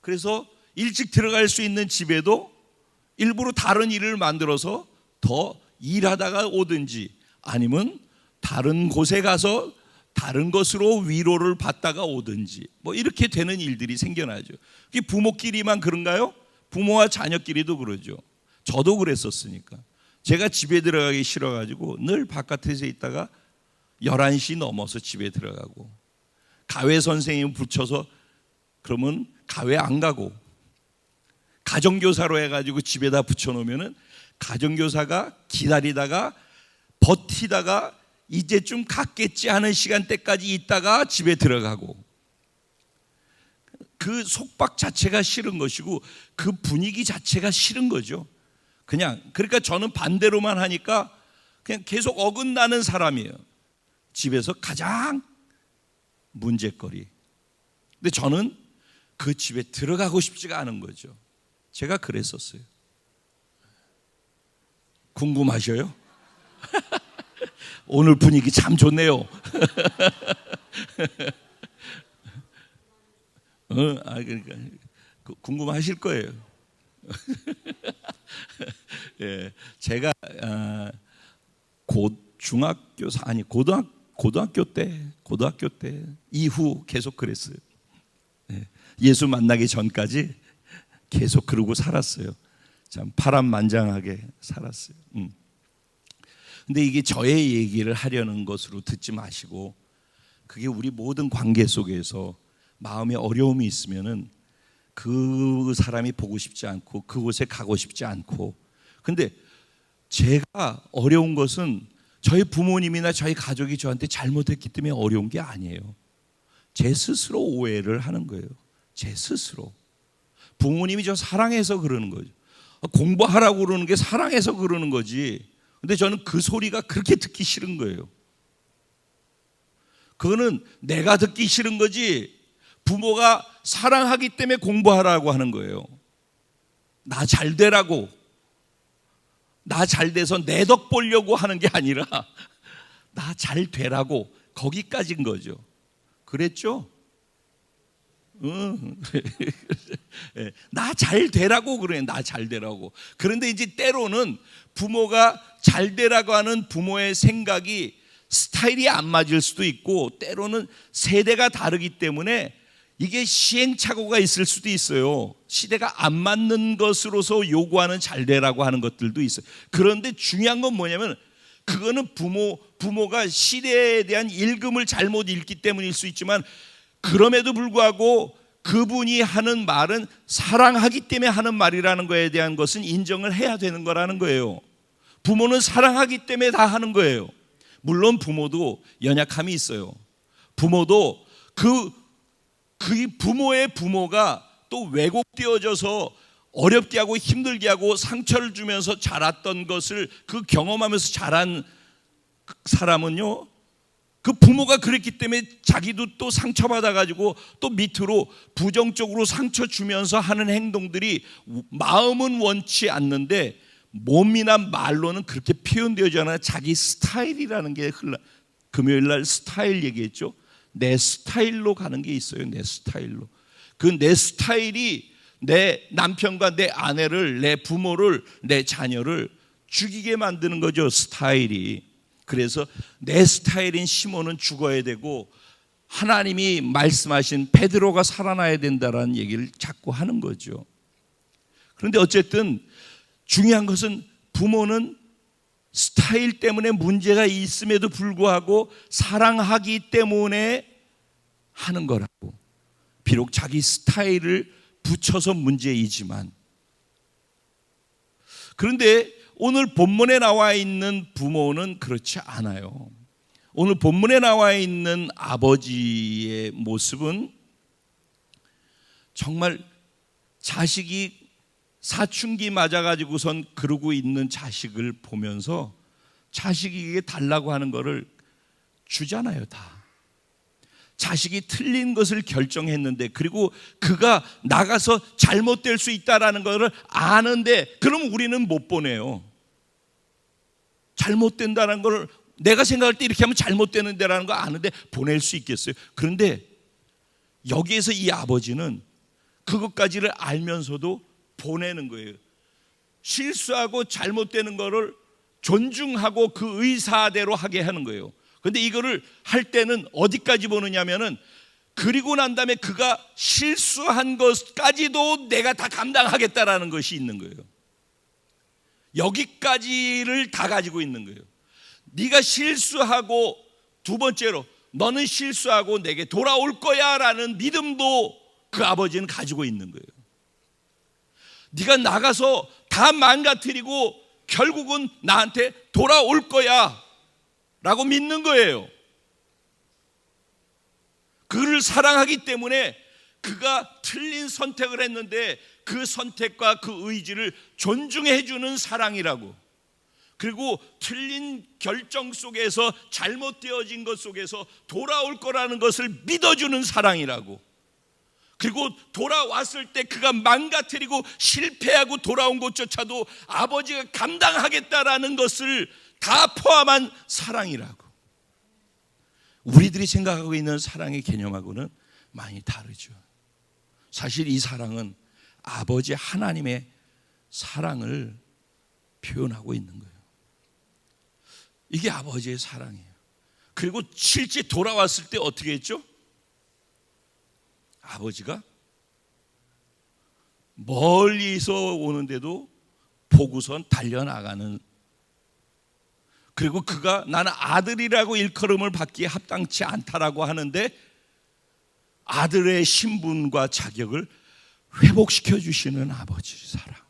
그래서 일찍 들어갈 수 있는 집에도 일부러 다른 일을 만들어서 더 일하다가 오든지 아니면 다른 곳에 가서 다른 것으로 위로를 받다가 오든지 뭐 이렇게 되는 일들이 생겨나죠. 그게 부모끼리만 그런가요? 부모와 자녀끼리도 그러죠. 저도 그랬었으니까. 제가 집에 들어가기 싫어가지고 늘 바깥에서 있다가 11시 넘어서 집에 들어가고 가외 선생님 붙여서 그러면 가외 안 가고 가정교사로 해가지고 집에다 붙여놓으면은 가정교사가 기다리다가 버티다가 이제쯤 갔겠지 하는 시간대까지 있다가 집에 들어가고 그 속박 자체가 싫은 것이고 그 분위기 자체가 싫은 거죠. 그냥 그러니까 저는 반대로만 하니까 그냥 계속 어긋나는 사람이에요. 집에서 가장 문제거리. 근데 저는 그 집에 들어가고 싶지가 않은 거죠. 제가 그랬었어요. 궁금하셔요? 오늘 분위기 참 좋네요. 그러니까 궁금하실 거예요. 예, 제가 고등학교 때 이후 계속 그랬어요. 예수 만나기 전까지 계속 그러고 살았어요. 참 파란만장하게 살았어요. 근데 이게 저의 얘기를 하려는 것으로 듣지 마시고 그게 우리 모든 관계 속에서 마음에 어려움이 있으면은 그 사람이 보고 싶지 않고 그곳에 가고 싶지 않고 근데 제가 어려운 것은 저희 부모님이나 저희 가족이 저한테 잘못했기 때문에 어려운 게 아니에요. 제 스스로 오해를 하는 거예요. 제 스스로. 부모님이 저 사랑해서 그러는 거죠. 공부하라고 그러는 게 사랑해서 그러는 거지. 근데 저는 그 소리가 그렇게 듣기 싫은 거예요. 그거는 내가 듣기 싫은 거지 부모가 사랑하기 때문에 공부하라고 하는 거예요. 나 잘 되라고. 나 잘 돼서 내 덕 보려고 하는 게 아니라 나 잘 되라고 거기까지인 거죠. 그랬죠? 나 잘 되라고 그래. 나 잘 되라고. 그런데 이제 때로는 부모가 잘 되라고 하는 부모의 생각이 스타일이 안 맞을 수도 있고 때로는 세대가 다르기 때문에 이게 시행착오가 있을 수도 있어요. 시대가 안 맞는 것으로서 요구하는 잘 되라고 하는 것들도 있어요. 그런데 중요한 건 뭐냐면 그거는 부모가 시대에 대한 읽음을 잘못 읽기 때문일 수 있지만 그럼에도 불구하고 그분이 하는 말은 사랑하기 때문에 하는 말이라는 거에 대한 것은 인정을 해야 되는 거라는 거예요. 부모는 사랑하기 때문에 다 하는 거예요. 물론 부모도 연약함이 있어요. 부모도 그 부모의 부모가 또 왜곡되어져서 어렵게 하고 힘들게 하고 상처를 주면서 자랐던 것을 그 경험하면서 자란 사람은요 그 부모가 그랬기 때문에 자기도 또 상처받아가지고 또 밑으로 부정적으로 상처 주면서 하는 행동들이 마음은 원치 않는데 몸이나 말로는 그렇게 표현되지 않아. 자기 스타일이라는 게 금요일 날 스타일 얘기했죠. 내 스타일로 가는 게 있어요. 내 스타일로. 그 내 스타일이 내 남편과 내 아내를, 내 부모를, 내 자녀를 죽이게 만드는 거죠. 스타일이. 그래서 내 스타일인 시몬은 죽어야 되고 하나님이 말씀하신 베드로가 살아나야 된다라는 얘기를 자꾸 하는 거죠. 그런데 어쨌든 중요한 것은 부모는 스타일 때문에 문제가 있음에도 불구하고 사랑하기 때문에 하는 거라고. 비록 자기 스타일을 붙여서 문제이지만. 그런데 오늘 본문에 나와 있는 부모는 그렇지 않아요. 오늘 본문에 나와 있는 아버지의 모습은 정말 자식이 사춘기 맞아가지고선 그러고 있는 자식을 보면서 자식에게 달라고 하는 거를 주잖아요. 다 자식이 틀린 것을 결정했는데, 그리고 그가 나가서 잘못될 수 있다라는 것을 아는데, 그럼 우리는 못 보내요. 잘못된다는 걸 내가 생각할 때 이렇게 하면 잘못되는데라는 거 아는데 보낼 수 있겠어요? 그런데 여기에서 이 아버지는 그것까지를 알면서도 보내는 거예요. 실수하고 잘못되는 거를 존중하고 그 의사대로 하게 하는 거예요. 그런데 이거를 할 때는 어디까지 보느냐면은, 그리고 난 다음에 그가 실수한 것까지도 내가 다 감당하겠다라는 것이 있는 거예요. 여기까지를 다 가지고 있는 거예요. 네가 실수하고, 두 번째로 너는 실수하고 내게 돌아올 거야 라는 믿음도 그 아버지는 가지고 있는 거예요. 네가 나가서 다 망가뜨리고 결국은 나한테 돌아올 거야 라고 믿는 거예요. 그를 사랑하기 때문에 그가 틀린 선택을 했는데 그 선택과 그 의지를 존중해 주는 사랑이라고. 그리고 틀린 결정 속에서, 잘못되어진 것 속에서 돌아올 거라는 것을 믿어주는 사랑이라고. 그리고 돌아왔을 때 그가 망가뜨리고 실패하고 돌아온 것조차도 아버지가 감당하겠다라는 것을 다 포함한 사랑이라고. 우리들이 생각하고 있는 사랑의 개념하고는 많이 다르죠. 사실 이 사랑은 아버지 하나님의 사랑을 표현하고 있는 거예요. 이게 아버지의 사랑이에요. 그리고 실제 돌아왔을 때 어떻게 했죠? 아버지가 멀리서 오는데도 보고선 달려나가는, 그리고 그가 나는 아들이라고 일컬음을 받기에 합당치 않다라고 하는데 아들의 신분과 자격을 회복시켜 주시는 아버지 사랑.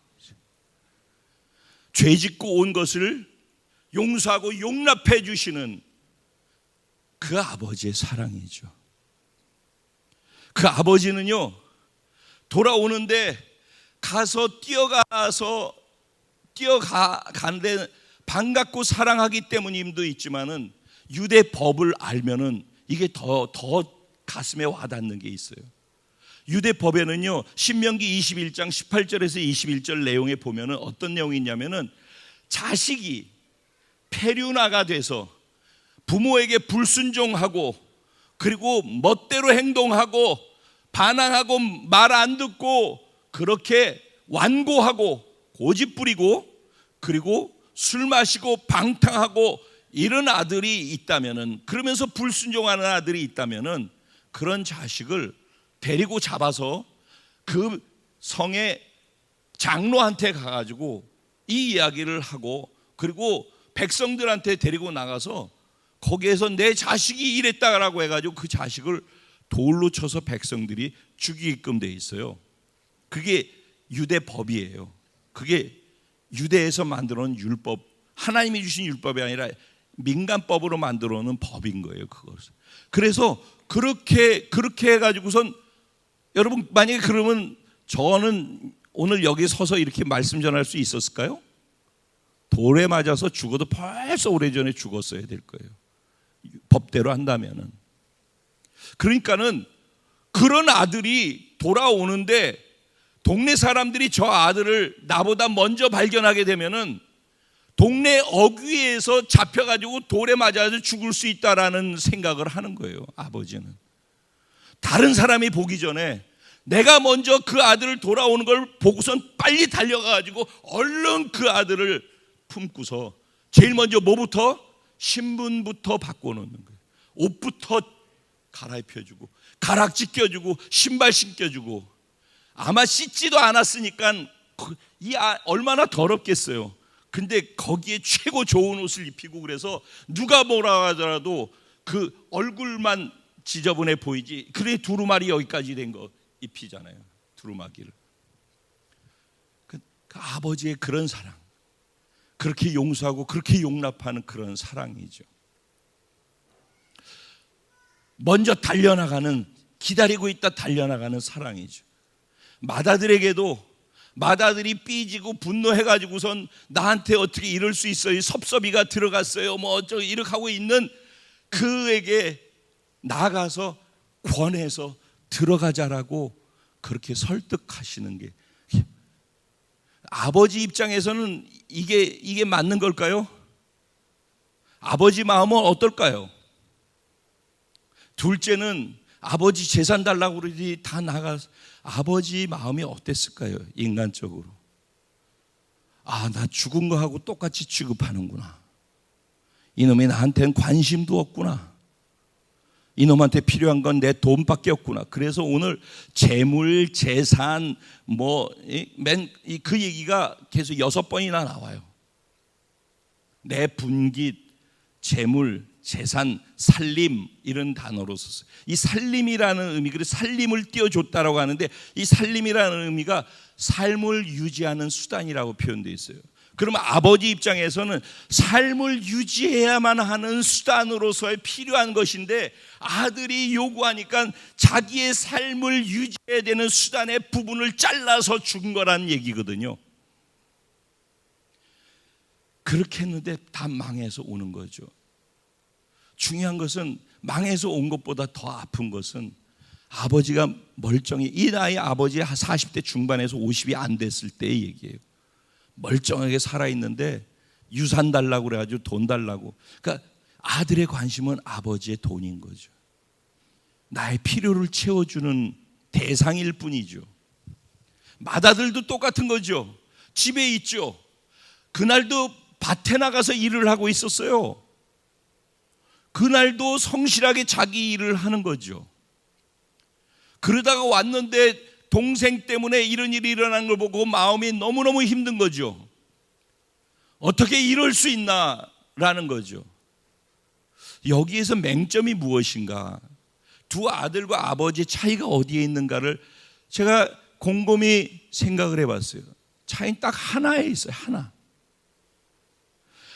죄 짓고 온 것을 용서하고 용납해 주시는 그 아버지의 사랑이죠. 그 아버지는요, 돌아오는데 가서 뛰어가는데 반갑고 사랑하기 때문임도 있지만은, 유대 법을 알면은 이게 더 가슴에 와닿는 게 있어요. 유대 법에는요, 신명기 21장 18절에서 21절 내용에 보면은 어떤 내용이 있냐면은, 자식이 폐륜아가 돼서 부모에게 불순종하고, 그리고 멋대로 행동하고 반항하고 말 안 듣고 그렇게 완고하고 고집부리고, 그리고 술 마시고 방탕하고 이런 아들이 있다면은, 그러면서 불순종하는 아들이 있다면은, 그런 자식을 데리고 잡아서 그 성의 장로한테 가가지고 이 이야기를 하고, 그리고 백성들한테 데리고 나가서 거기에서 내 자식이 이랬다라고 해가지고 그 자식을 돌로 쳐서 백성들이 죽이게끔 돼 있어요. 그게 유대 법이에요. 그게 유대에서 만들어 놓은 율법, 하나님이 주신 율법이 아니라 민간법으로 만들어 놓은 법인 거예요. 그것을. 그래서 그렇게 해가지고선, 여러분 만약에 그러면 저는 오늘 여기 서서 이렇게 말씀 전할 수 있었을까요? 돌에 맞아서 죽어도 벌써 오래전에 죽었어야 될 거예요. 법대로 한다면은. 그러니까는 그런 아들이 돌아오는데 동네 사람들이 저 아들을 나보다 먼저 발견하게 되면은 동네 어귀에서 잡혀가지고 돌에 맞아서 죽을 수 있다라는 생각을 하는 거예요. 아버지는 다른 사람이 보기 전에 내가 먼저 그 아들을 돌아오는 걸 보고선 빨리 달려가가지고 얼른 그 아들을 품고서 제일 먼저 뭐부터? 신분부터 바꿔놓는 거예요. 옷부터 갈아입혀주고 가락지 껴주고 신발 신겨주고, 아마 씻지도 않았으니까 얼마나 더럽겠어요. 근데 거기에 최고 좋은 옷을 입히고, 그래서 누가 뭐라 하더라도 그 얼굴만 지저분해 보이지. 그래 두루마리 여기까지 된 거 입히잖아요. 두루마기를. 그 아버지의 그런 사랑, 그렇게 용서하고 그렇게 용납하는 그런 사랑이죠. 먼저 달려나가는, 기다리고 있다 달려나가는 사랑이죠. 맏아들에게도 맏아들이 삐지고 분노해가지고선 나한테 어떻게 이럴 수 있어요, 섭섭이가 들어갔어요, 뭐 어쩌고 이렇게 하고 있는 그에게 나가서 권해서 들어가자라고 그렇게 설득하시는 게, 아버지 입장에서는 이게 맞는 걸까요? 아버지 마음은 어떨까요? 둘째는 아버지 재산 달라고 그러지 다 나가서, 아버지 마음이 어땠을까요? 인간적으로. 아, 나 죽은 거하고 똑같이 취급하는구나. 이놈이 나한테는 관심도 없구나. 이놈한테 필요한 건 내 돈밖에 없구나. 그래서 오늘 재물, 재산, 그 얘기가 계속 6번이나 나와요. 내 분깃, 재물, 재산, 살림 이런 단어로 썼어요. 이 살림이라는 의미, 그래서 살림을 띄워줬다라고 하는데, 이 살림이라는 의미가 삶을 유지하는 수단이라고 표현되어 있어요. 그러면 아버지 입장에서는 삶을 유지해야만 하는 수단으로서의 필요한 것인데, 아들이 요구하니까 자기의 삶을 유지해야 되는 수단의 부분을 잘라서 준 거란 얘기거든요. 그렇게 했는데 다 망해서 오는 거죠. 중요한 것은 망해서 온 것보다 더 아픈 것은, 아버지가 멀쩡히, 이 나이 아버지 40대 중반에서 50이 안 됐을 때의 얘기예요. 멀쩡하게 살아있는데 유산 달라고 그래가지고 돈 달라고. 그러니까 아들의 관심은 아버지의 돈인 거죠. 나의 필요를 채워주는 대상일 뿐이죠. 맏아들도 똑같은 거죠. 집에 있죠. 그날도 밭에 나가서 일을 하고 있었어요. 그날도 성실하게 자기 일을 하는 거죠. 그러다가 왔는데 동생 때문에 이런 일이 일어난 걸 보고 마음이 너무너무 힘든 거죠. 어떻게 이럴 수 있나라는 거죠. 여기에서 맹점이 무엇인가, 두 아들과 아버지의 차이가 어디에 있는가를 제가 곰곰이 생각을 해봤어요. 차이는 딱 하나에 있어요. 하나.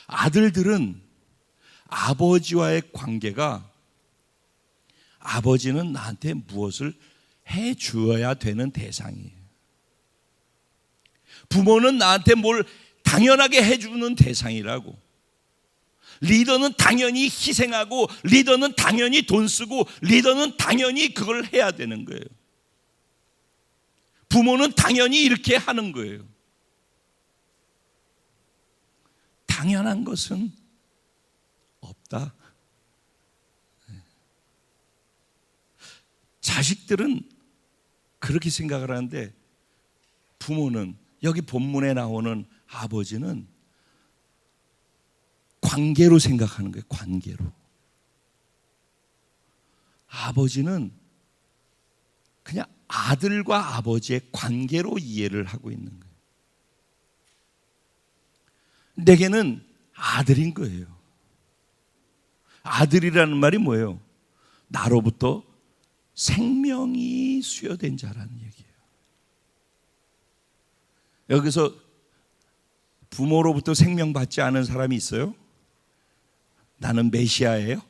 아들들은 아버지와의 관계가, 아버지는 나한테 무엇을 해 주어야 되는 대상이에요. 부모는 나한테 뭘 당연하게 해주는 대상이라고. 리더는 당연히 희생하고, 리더는 당연히 돈 쓰고, 리더는 당연히 그걸 해야 되는 거예요. 부모는 당연히 이렇게 하는 거예요. 당연한 것은 없다. 자식들은 그렇게 생각을 하는데, 부모는, 여기 본문에 나오는 아버지는 관계로 생각하는 거예요. 관계로. 아버지는 그냥 아들과 아버지의 관계로 이해를 하고 있는 거예요. 내게는 아들인 거예요. 아들이라는 말이 뭐예요? 나로부터 생명이 수여된 자라는 얘기예요. 여기서 부모로부터 생명 받지 않은 사람이 있어요? 나는 메시아예요?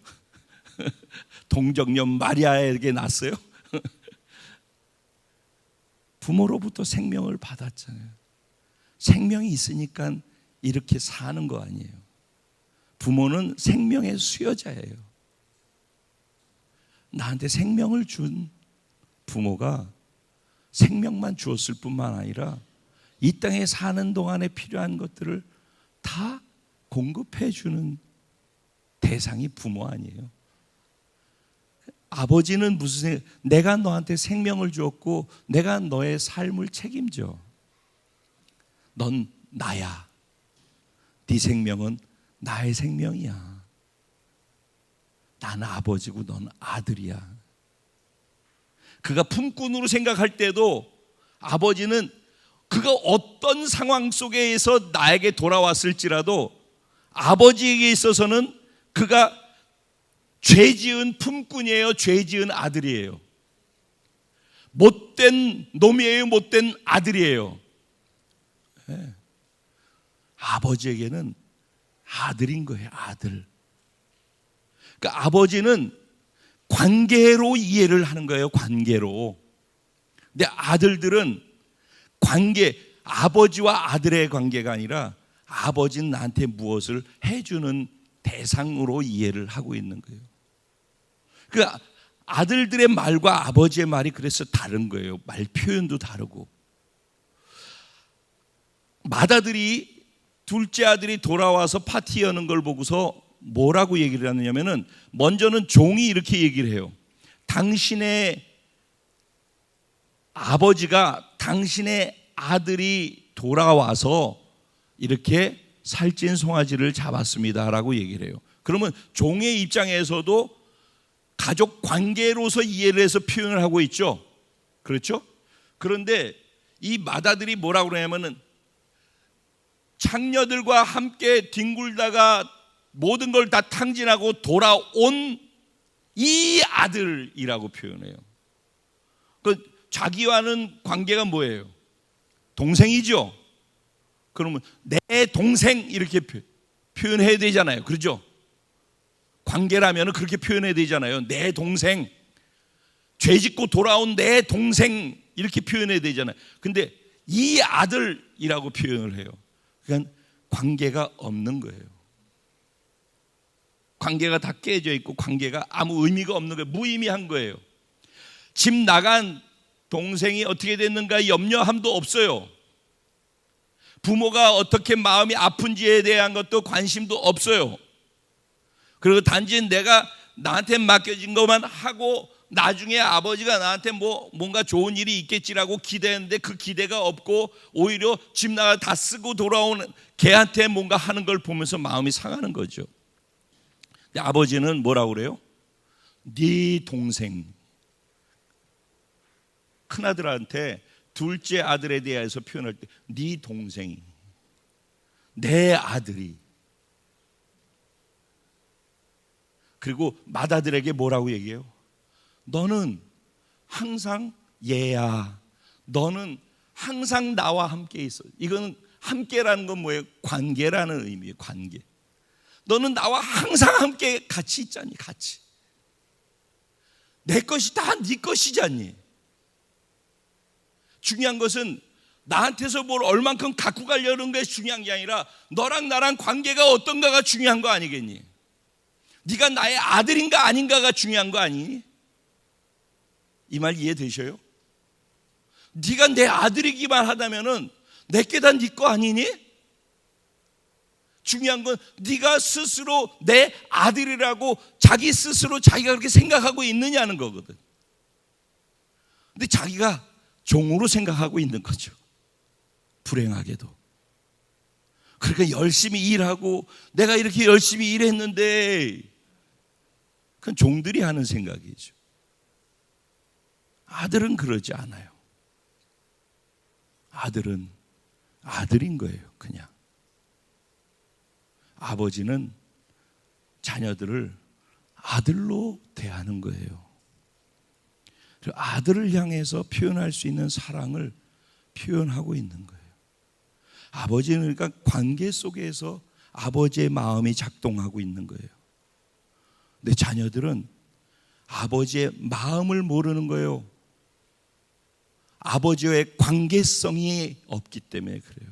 동정녀 마리아에게 났어요? 부모로부터 생명을 받았잖아요. 생명이 있으니까 이렇게 사는 거 아니에요. 부모는 생명의 수여자예요. 나한테 생명을 준 부모가 생명만 주었을 뿐만 아니라 이 땅에 사는 동안에 필요한 것들을 다 공급해 주는 대상이 부모 아니에요. 아버지는 무슨 생각, 내가 너한테 생명을 주었고 내가 너의 삶을 책임져. 넌 나야. 네 생명은 나의 생명이야. 나는 아버지고 넌 아들이야. 그가 품꾼으로 생각할 때도 아버지는 그가 어떤 상황 속에서 나에게 돌아왔을지라도 아버지에게 있어서는 그가 죄 지은 품꾼이에요? 죄 지은 아들이에요? 못된 놈이에요? 못된 아들이에요? 네. 아버지에게는 아들인 거예요. 아들. 그러니까 아버지는 관계로 이해를 하는 거예요. 관계로. 근데 아들들은 관계, 아버지와 아들의 관계가 아니라 아버지는 나한테 무엇을 해주는 대상으로 이해를 하고 있는 거예요. 그 아들들의 말과 아버지의 말이 그래서 다른 거예요. 말 표현도 다르고. 맏아들이 둘째 아들이 돌아와서 파티 여는 걸 보고서 뭐라고 얘기를 하느냐면은, 먼저는 종이 이렇게 얘기를 해요. 당신의 아버지가 당신의 아들이 돌아와서 이렇게 살찐 송아지를 잡았습니다라고 얘기를 해요. 그러면 종의 입장에서도 가족 관계로서 이해를 해서 표현을 하고 있죠. 그렇죠? 그런데 이 맏아들이 뭐라고 그러냐면은, 창녀들과 함께 뒹굴다가 모든 걸 다 탕진하고 돌아온 이 아들이라고 표현해요. 그 자기와는 관계가 뭐예요? 동생이죠. 그러면 내 동생 이렇게 표현해야 되잖아요. 그렇죠? 관계라면 그렇게 표현해야 되잖아요. 내 동생, 죄 짓고 돌아온 내 동생 이렇게 표현해야 되잖아요. 근데 이 아들이라고 표현을 해요. 그러니까 관계가 없는 거예요. 관계가 다 깨져 있고 관계가 아무 의미가 없는 거예요. 무의미한 거예요. 집 나간 동생이 어떻게 됐는가 염려함도 없어요. 부모가 어떻게 마음이 아픈지에 대한 것도 관심도 없어요. 그리고 단지 내가 나한테 맡겨진 것만 하고 나중에 아버지가 나한테 뭔가 좋은 일이 있겠지라고 기대했는데 그 기대가 없고 오히려 집 나가 다 쓰고 돌아오는 걔한테 뭔가 하는 걸 보면서 마음이 상하는 거죠. 근데 아버지는 뭐라고 그래요? 네 동생. 큰아들한테 둘째 아들에 대해서 표현할 때 네 동생이, 내 아들이. 그리고 맏아들에게 뭐라고 얘기해요? 너는 항상 얘야. 너는 항상 나와 함께 있어. 이거는 함께라는 건 뭐예요? 관계라는 의미예요. 관계. 너는 나와 항상 함께 같이 있잖니. 같이. 내 것이 다 네 것이지 않니? 중요한 것은 나한테서 뭘 얼만큼 갖고 가려는 게 중요한 게 아니라 너랑 나랑 관계가 어떤가가 중요한 거 아니겠니? 네가 나의 아들인가 아닌가가 중요한 거 아니니? 이 말 이해되셔요? 네가 내 아들이기만 하다면은 내게 다 네 거 아니니? 중요한 건 네가 스스로 내 아들이라고 자기 스스로 자기가 그렇게 생각하고 있느냐는 거거든. 근데 자기가 종으로 생각하고 있는 거죠. 불행하게도. 그러니까 열심히 일하고 내가 이렇게 열심히 일했는데 그건 종들이 하는 생각이죠. 아들은 그러지 않아요. 아들은 아들인 거예요. 그냥. 아버지는 자녀들을 아들로 대하는 거예요. 그리고 아들을 향해서 표현할 수 있는 사랑을 표현하고 있는 거예요. 아버지는 그러니까 관계 속에서 아버지의 마음이 작동하고 있는 거예요. 근데 자녀들은 아버지의 마음을 모르는 거예요. 아버지와의 관계성이 없기 때문에 그래요.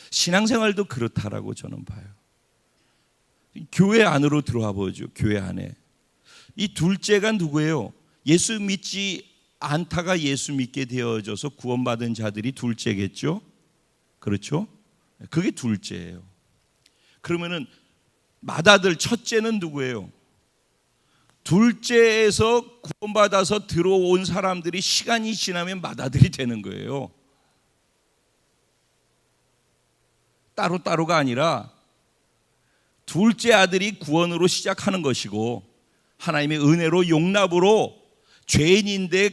신앙생활도 그렇다라고 저는 봐요. 교회 안으로 들어와 보죠. 교회 안에. 이 둘째가 누구예요? 예수 믿지 않다가 예수 믿게 되어져서 구원받은 자들이 둘째겠죠? 그렇죠? 그게 둘째예요. 그러면은 맏아들 첫째는 누구예요? 둘째에서 구원받아서 들어온 사람들이 시간이 지나면 맏아들이 되는 거예요. 따로따로가 아니라 둘째 아들이 구원으로 시작하는 것이고 하나님의 은혜로 용납으로 죄인인데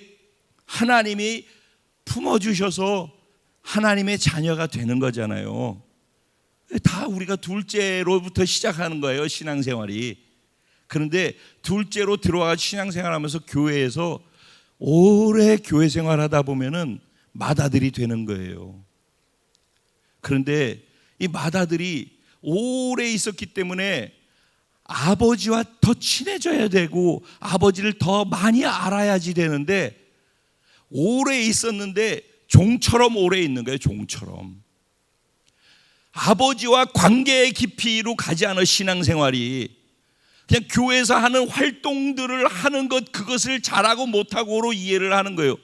하나님이 품어주셔서 하나님의 자녀가 되는 거잖아요. 다 우리가 둘째로부터 시작하는 거예요. 신앙생활이. 그런데 둘째로 들어와 신앙생활하면서 교회에서 오래 교회 생활하다 보면은 맏아들이 되는 거예요. 그런데 이 맏아들이 오래 있었기 때문에 아버지와 더 친해져야 되고 아버지를 더 많이 알아야지 되는데, 오래 있었는데 종처럼 오래 있는 거예요. 종처럼. 아버지와 관계의 깊이로 가지 않은 신앙생활이 그냥 교회에서 하는 활동들을 하는 것, 그것을 잘하고 못하고로 이해를 하는 거예요.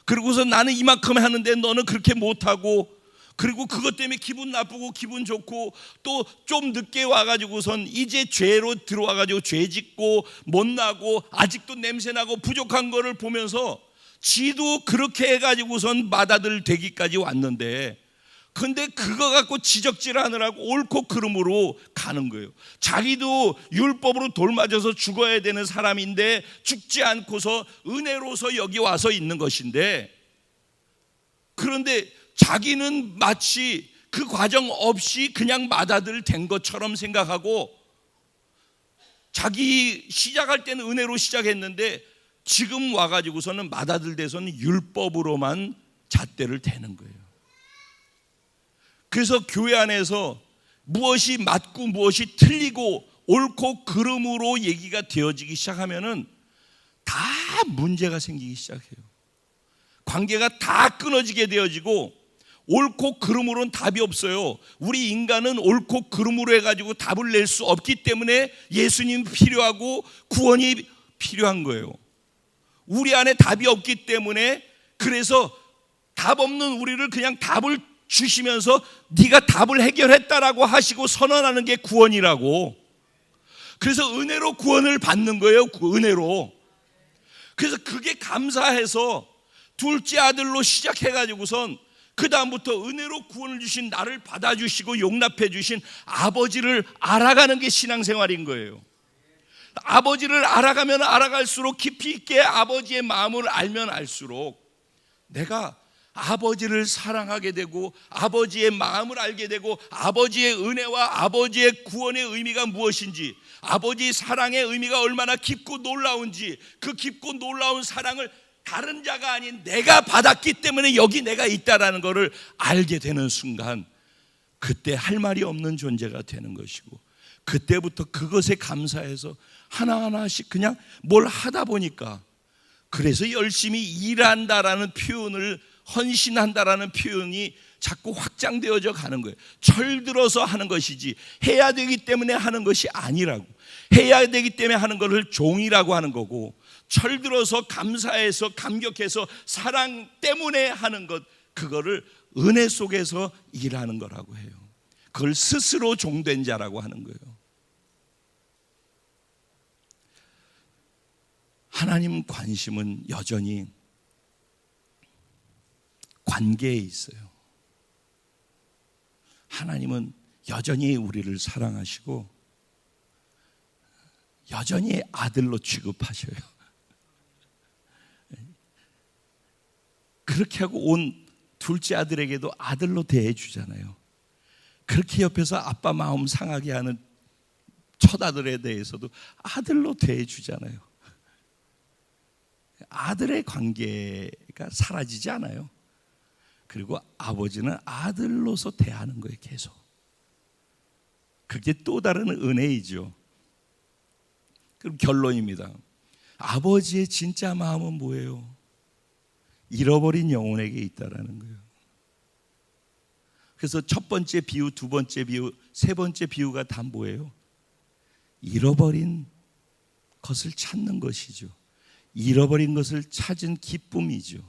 그리고서 나는 이만큼 하는데 너는 그렇게 못하고, 그리고 그것 때문에 기분 나쁘고 기분 좋고, 또 좀 늦게 와가지고선 이제 죄로 들어와가지고 죄 짓고 못나고 아직도 냄새나고 부족한 거를 보면서 지도 그렇게 해가지고선 맏아들 되기까지 왔는데, 근데 그거 갖고 지적질하느라고 옳고 그름으로 가는 거예요. 자기도 율법으로 돌 맞아서 죽어야 되는 사람인데 죽지 않고서 은혜로서 여기 와서 있는 것인데, 그런데 자기는 마치 그 과정 없이 그냥 맏아들 된 것처럼 생각하고, 자기 시작할 때는 은혜로 시작했는데 지금 와가지고서는 맏아들 돼서는 율법으로만 잣대를 대는 거예요. 그래서 교회 안에서 무엇이 맞고 무엇이 틀리고 옳고 그름으로 얘기가 되어지기 시작하면은 다 문제가 생기기 시작해요. 관계가 다 끊어지게 되어지고, 옳고 그름으로는 답이 없어요. 우리 인간은 옳고 그름으로 해가지고 답을 낼 수 없기 때문에 예수님이 필요하고 구원이 필요한 거예요. 우리 안에 답이 없기 때문에, 그래서 답 없는 우리를 그냥 답을 주시면서 네가 답을 해결했다라고 하시고 선언하는 게 구원이라고. 그래서 은혜로 구원을 받는 거예요. 은혜로. 그래서 그게 감사해서 둘째 아들로 시작해가지고선 그 다음부터 은혜로 구원을 주신 나를 받아주시고 용납해 주신 아버지를 알아가는 게 신앙생활인 거예요. 아버지를 알아가면 알아갈수록, 깊이 있게 아버지의 마음을 알면 알수록 내가 아버지를 사랑하게 되고 아버지의 마음을 알게 되고, 아버지의 은혜와 아버지의 구원의 의미가 무엇인지, 아버지의 사랑의 의미가 얼마나 깊고 놀라운지, 그 깊고 놀라운 사랑을 다른 자가 아닌 내가 받았기 때문에 여기 내가 있다라는 것을 알게 되는 순간, 그때 할 말이 없는 존재가 되는 것이고, 그때부터 그것에 감사해서 하나하나씩 그냥 뭘 하다 보니까, 그래서 열심히 일한다라는 표현을, 헌신한다라는 표현이 자꾸 확장되어져 가는 거예요. 철들어서 하는 것이지 해야 되기 때문에 하는 것이 아니라고. 해야 되기 때문에 하는 것을 종이라고 하는 거고, 철들어서 감사해서 감격해서 사랑 때문에 하는 것, 그거를 은혜 속에서 일하는 거라고 해요. 그걸 스스로 종된 자라고 하는 거예요. 하나님 관심은 여전히 관계에 있어요. 하나님은 여전히 우리를 사랑하시고 여전히 아들로 취급하셔요. 그렇게 하고 온 둘째 아들에게도 아들로 대해 주잖아요. 그렇게 옆에서 아빠 마음 상하게 하는 첫 아들에 대해서도 아들로 대해 주잖아요. 아들의 관계가 사라지지 않아요. 그리고 아버지는 아들로서 대하는 거예요. 계속. 그게 또 다른 은혜이죠. 그럼 결론입니다. 아버지의 진짜 마음은 뭐예요? 잃어버린 영혼에게 있다라는 거예요. 그래서 첫 번째 비유, 두 번째 비유, 세 번째 비유가 다 뭐예요? 잃어버린 것을 찾는 것이죠. 잃어버린 것을 찾은 기쁨이죠.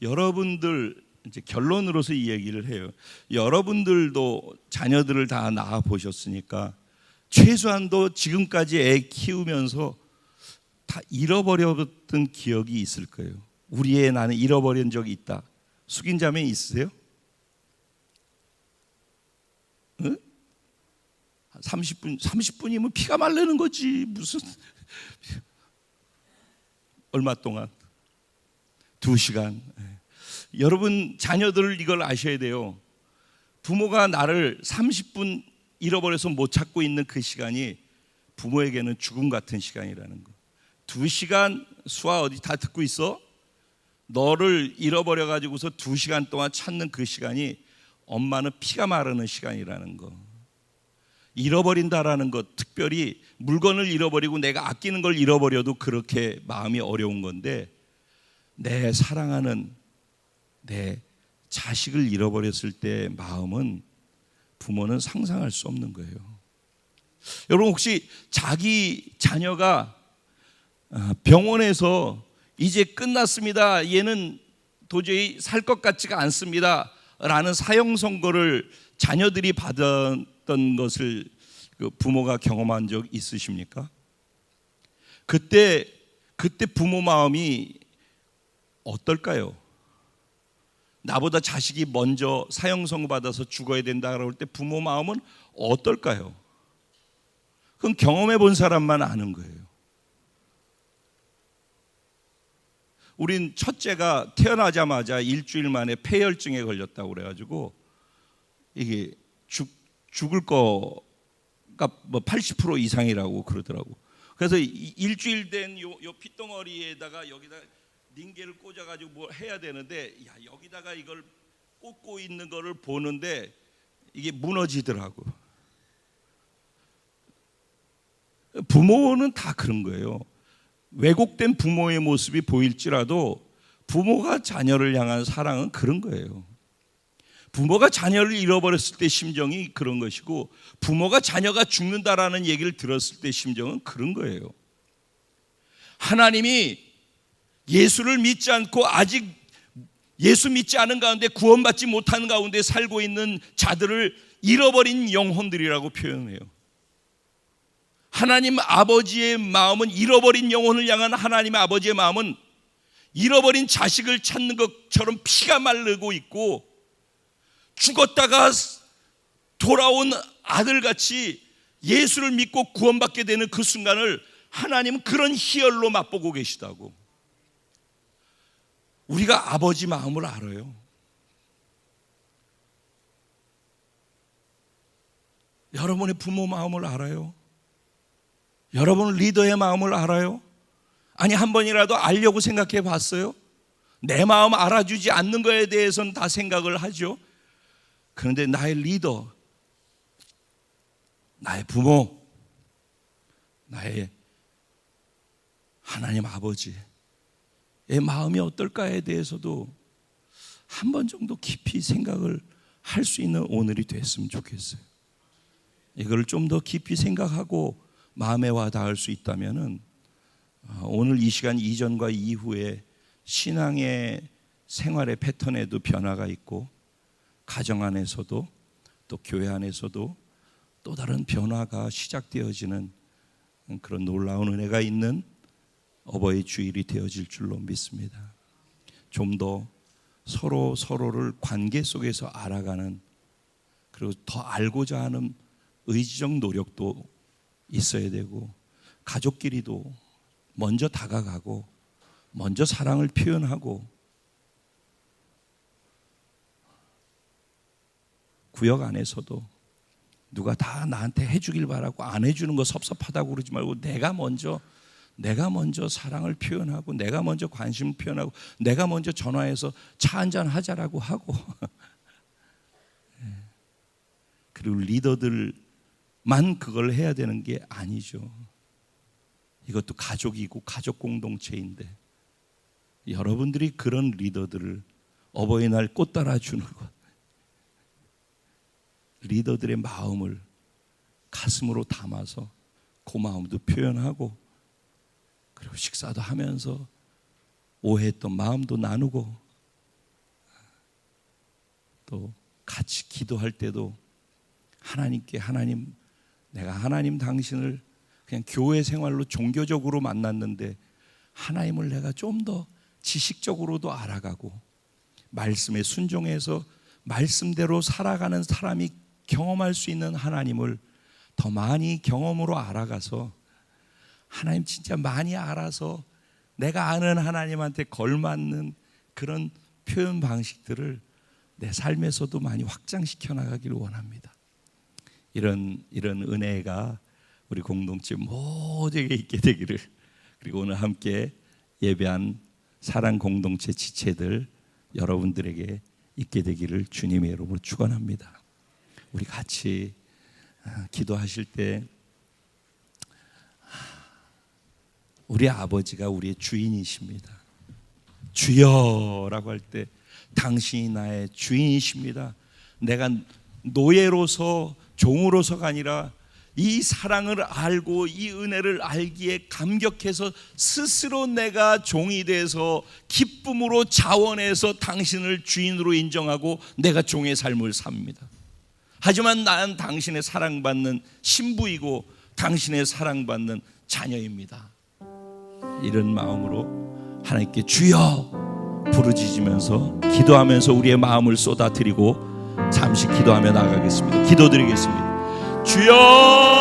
여러분들, 이제 결론으로서 이 얘기를 해요. 여러분들도 자녀들을 다 낳아 보셨으니까 최소한도 지금까지 애 키우면서 다 잃어버렸던 기억이 있을 거예요. 우리 애 나는 잃어버린 적이 있다. 숙인 자매 있으세요? 응? 30분이면 피가 말르는 거지. 무슨 얼마 동안? 2시간. 여러분 자녀들 이걸 아셔야 돼요. 부모가 나를 30분 잃어버려서 못 찾고 있는 그 시간이 부모에게는 죽음 같은 시간이라는 거. 2시간 수아 어디 다 듣고 있어? 너를 잃어버려 가지고서 2시간 동안 찾는 그 시간이 엄마는 피가 마르는 시간이라는 거. 잃어버린다라는 것, 특별히 물건을 잃어버리고 내가 아끼는 걸 잃어버려도 그렇게 마음이 어려운 건데, 내 사랑하는 내 자식을 잃어버렸을 때 마음은 부모는 상상할 수 없는 거예요. 여러분, 혹시 자기 자녀가 병원에서 이제 끝났습니다, 얘는 도저히 살 것 같지가 않습니다 라는 사형 선고를 자녀들이 받았던 것을 부모가 경험한 적 있으십니까? 그때 부모 마음이 어떨까요? 나보다 자식이 먼저 사형 선고 받아서 죽어야 된다고 할 때 부모 마음은 어떨까요? 그건 경험해 본 사람만 아는 거예요. 우린 첫째가 태어나자마자 일주일 만에 폐혈증에 걸렸다고 그래가지고 이게 죽을 거가 뭐 80% 이상이라고 그러더라고. 그래서 일주일 된 요 핏덩어리에다가 여기다 링게를 꽂아가지고 뭐 해야 되는데, 야, 여기다가 이걸 꽂고 있는 거를 보는데 이게 무너지더라고. 부모는 다 그런 거예요. 왜곡된 부모의 모습이 보일지라도 부모가 자녀를 향한 사랑은 그런 거예요. 부모가 자녀를 잃어버렸을 때 심정이 그런 것이고, 부모가 자녀가 죽는다라는 얘기를 들었을 때 심정은 그런 거예요. 하나님이 예수를 믿지 않고 아직 예수 믿지 않은 가운데 구원받지 못하는 가운데 살고 있는 자들을 잃어버린 영혼들이라고 표현해요. 하나님 아버지의 마음은, 잃어버린 영혼을 향한 하나님 아버지의 마음은 잃어버린 자식을 찾는 것처럼 피가 마르고 있고, 죽었다가 돌아온 아들같이 예수를 믿고 구원받게 되는 그 순간을 하나님은 그런 희열로 맛보고 계시다고. 우리가 아버지 마음을 알아요. 여러분의 부모 마음을 알아요. 여러분 리더의 마음을 알아요. 아니, 한 번이라도 알려고 생각해 봤어요? 내 마음 알아주지 않는 거에 대해서는 다 생각을 하죠. 그런데 나의 리더, 나의 부모, 나의 하나님 아버지의 마음이 어떨까에 대해서도 한 번 정도 깊이 생각을 할 수 있는 오늘이 됐으면 좋겠어요. 이걸 좀 더 깊이 생각하고 마음에 와 닿을 수 있다면은 오늘 이 시간 이전과 이후에 신앙의 생활의 패턴에도 변화가 있고, 가정 안에서도 또 교회 안에서도 또 다른 변화가 시작되어지는 그런 놀라운 은혜가 있는 어버이 주일이 되어질 줄로 믿습니다. 좀 더 서로를 관계 속에서 알아가는, 그리고 더 알고자 하는 의지적 노력도 있어야 되고, 가족끼리도 먼저 다가가고 먼저 사랑을 표현하고, 구역 안에서도 누가 다 나한테 해주길 바라고 안 해주는 거 섭섭하다고 그러지 말고 내가 먼저 사랑을 표현하고, 내가 먼저 관심을 표현하고, 내가 먼저 전화해서 차 한잔 하자라고 하고 그리고 리더들만 그걸 해야 되는 게 아니죠. 이것도 가족이고 가족 공동체인데, 여러분들이 그런 리더들을 어버이날 꽃 따라주는 것, 리더들의 마음을 가슴으로 담아서 고마움도 표현하고, 그리고 식사도 하면서 오해했던 마음도 나누고, 또 같이 기도할 때도 하나님께, 하나님, 내가 하나님 당신을 그냥 교회 생활로 종교적으로 만났는데 하나님을 내가 좀 더 지식적으로도 알아가고, 말씀에 순종해서 말씀대로 살아가는 사람이 경험할 수 있는 하나님을 더 많이 경험으로 알아가서, 하나님 진짜 많이 알아서 내가 아는 하나님한테 걸맞는 그런 표현 방식들을 내 삶에서도 많이 확장시켜 나가기를 원합니다. 이런 은혜가 우리 공동체 모두에게 있게 되기를, 그리고 오늘 함께 예배한 사랑 공동체 지체들 여러분들에게 있게 되기를 주님의 이름으로 축원합니다. 우리 같이 기도하실 때 우리 아버지가 우리의 주인이십니다. 주여라고 할 때 당신이 나의 주인이십니다. 내가 노예로서 종으로서가 아니라 이 사랑을 알고 이 은혜를 알기에 감격해서 스스로 내가 종이 돼서 기쁨으로 자원해서 당신을 주인으로 인정하고 내가 종의 삶을 삽니다. 하지만 나는 당신의 사랑받는 신부이고 당신의 사랑받는 자녀입니다. 이런 마음으로 하나님께 주여 부르짖으면서 기도하면서 우리의 마음을 쏟아드리고 잠시 기도하며 나가겠습니다. 기도드리겠습니다. 주여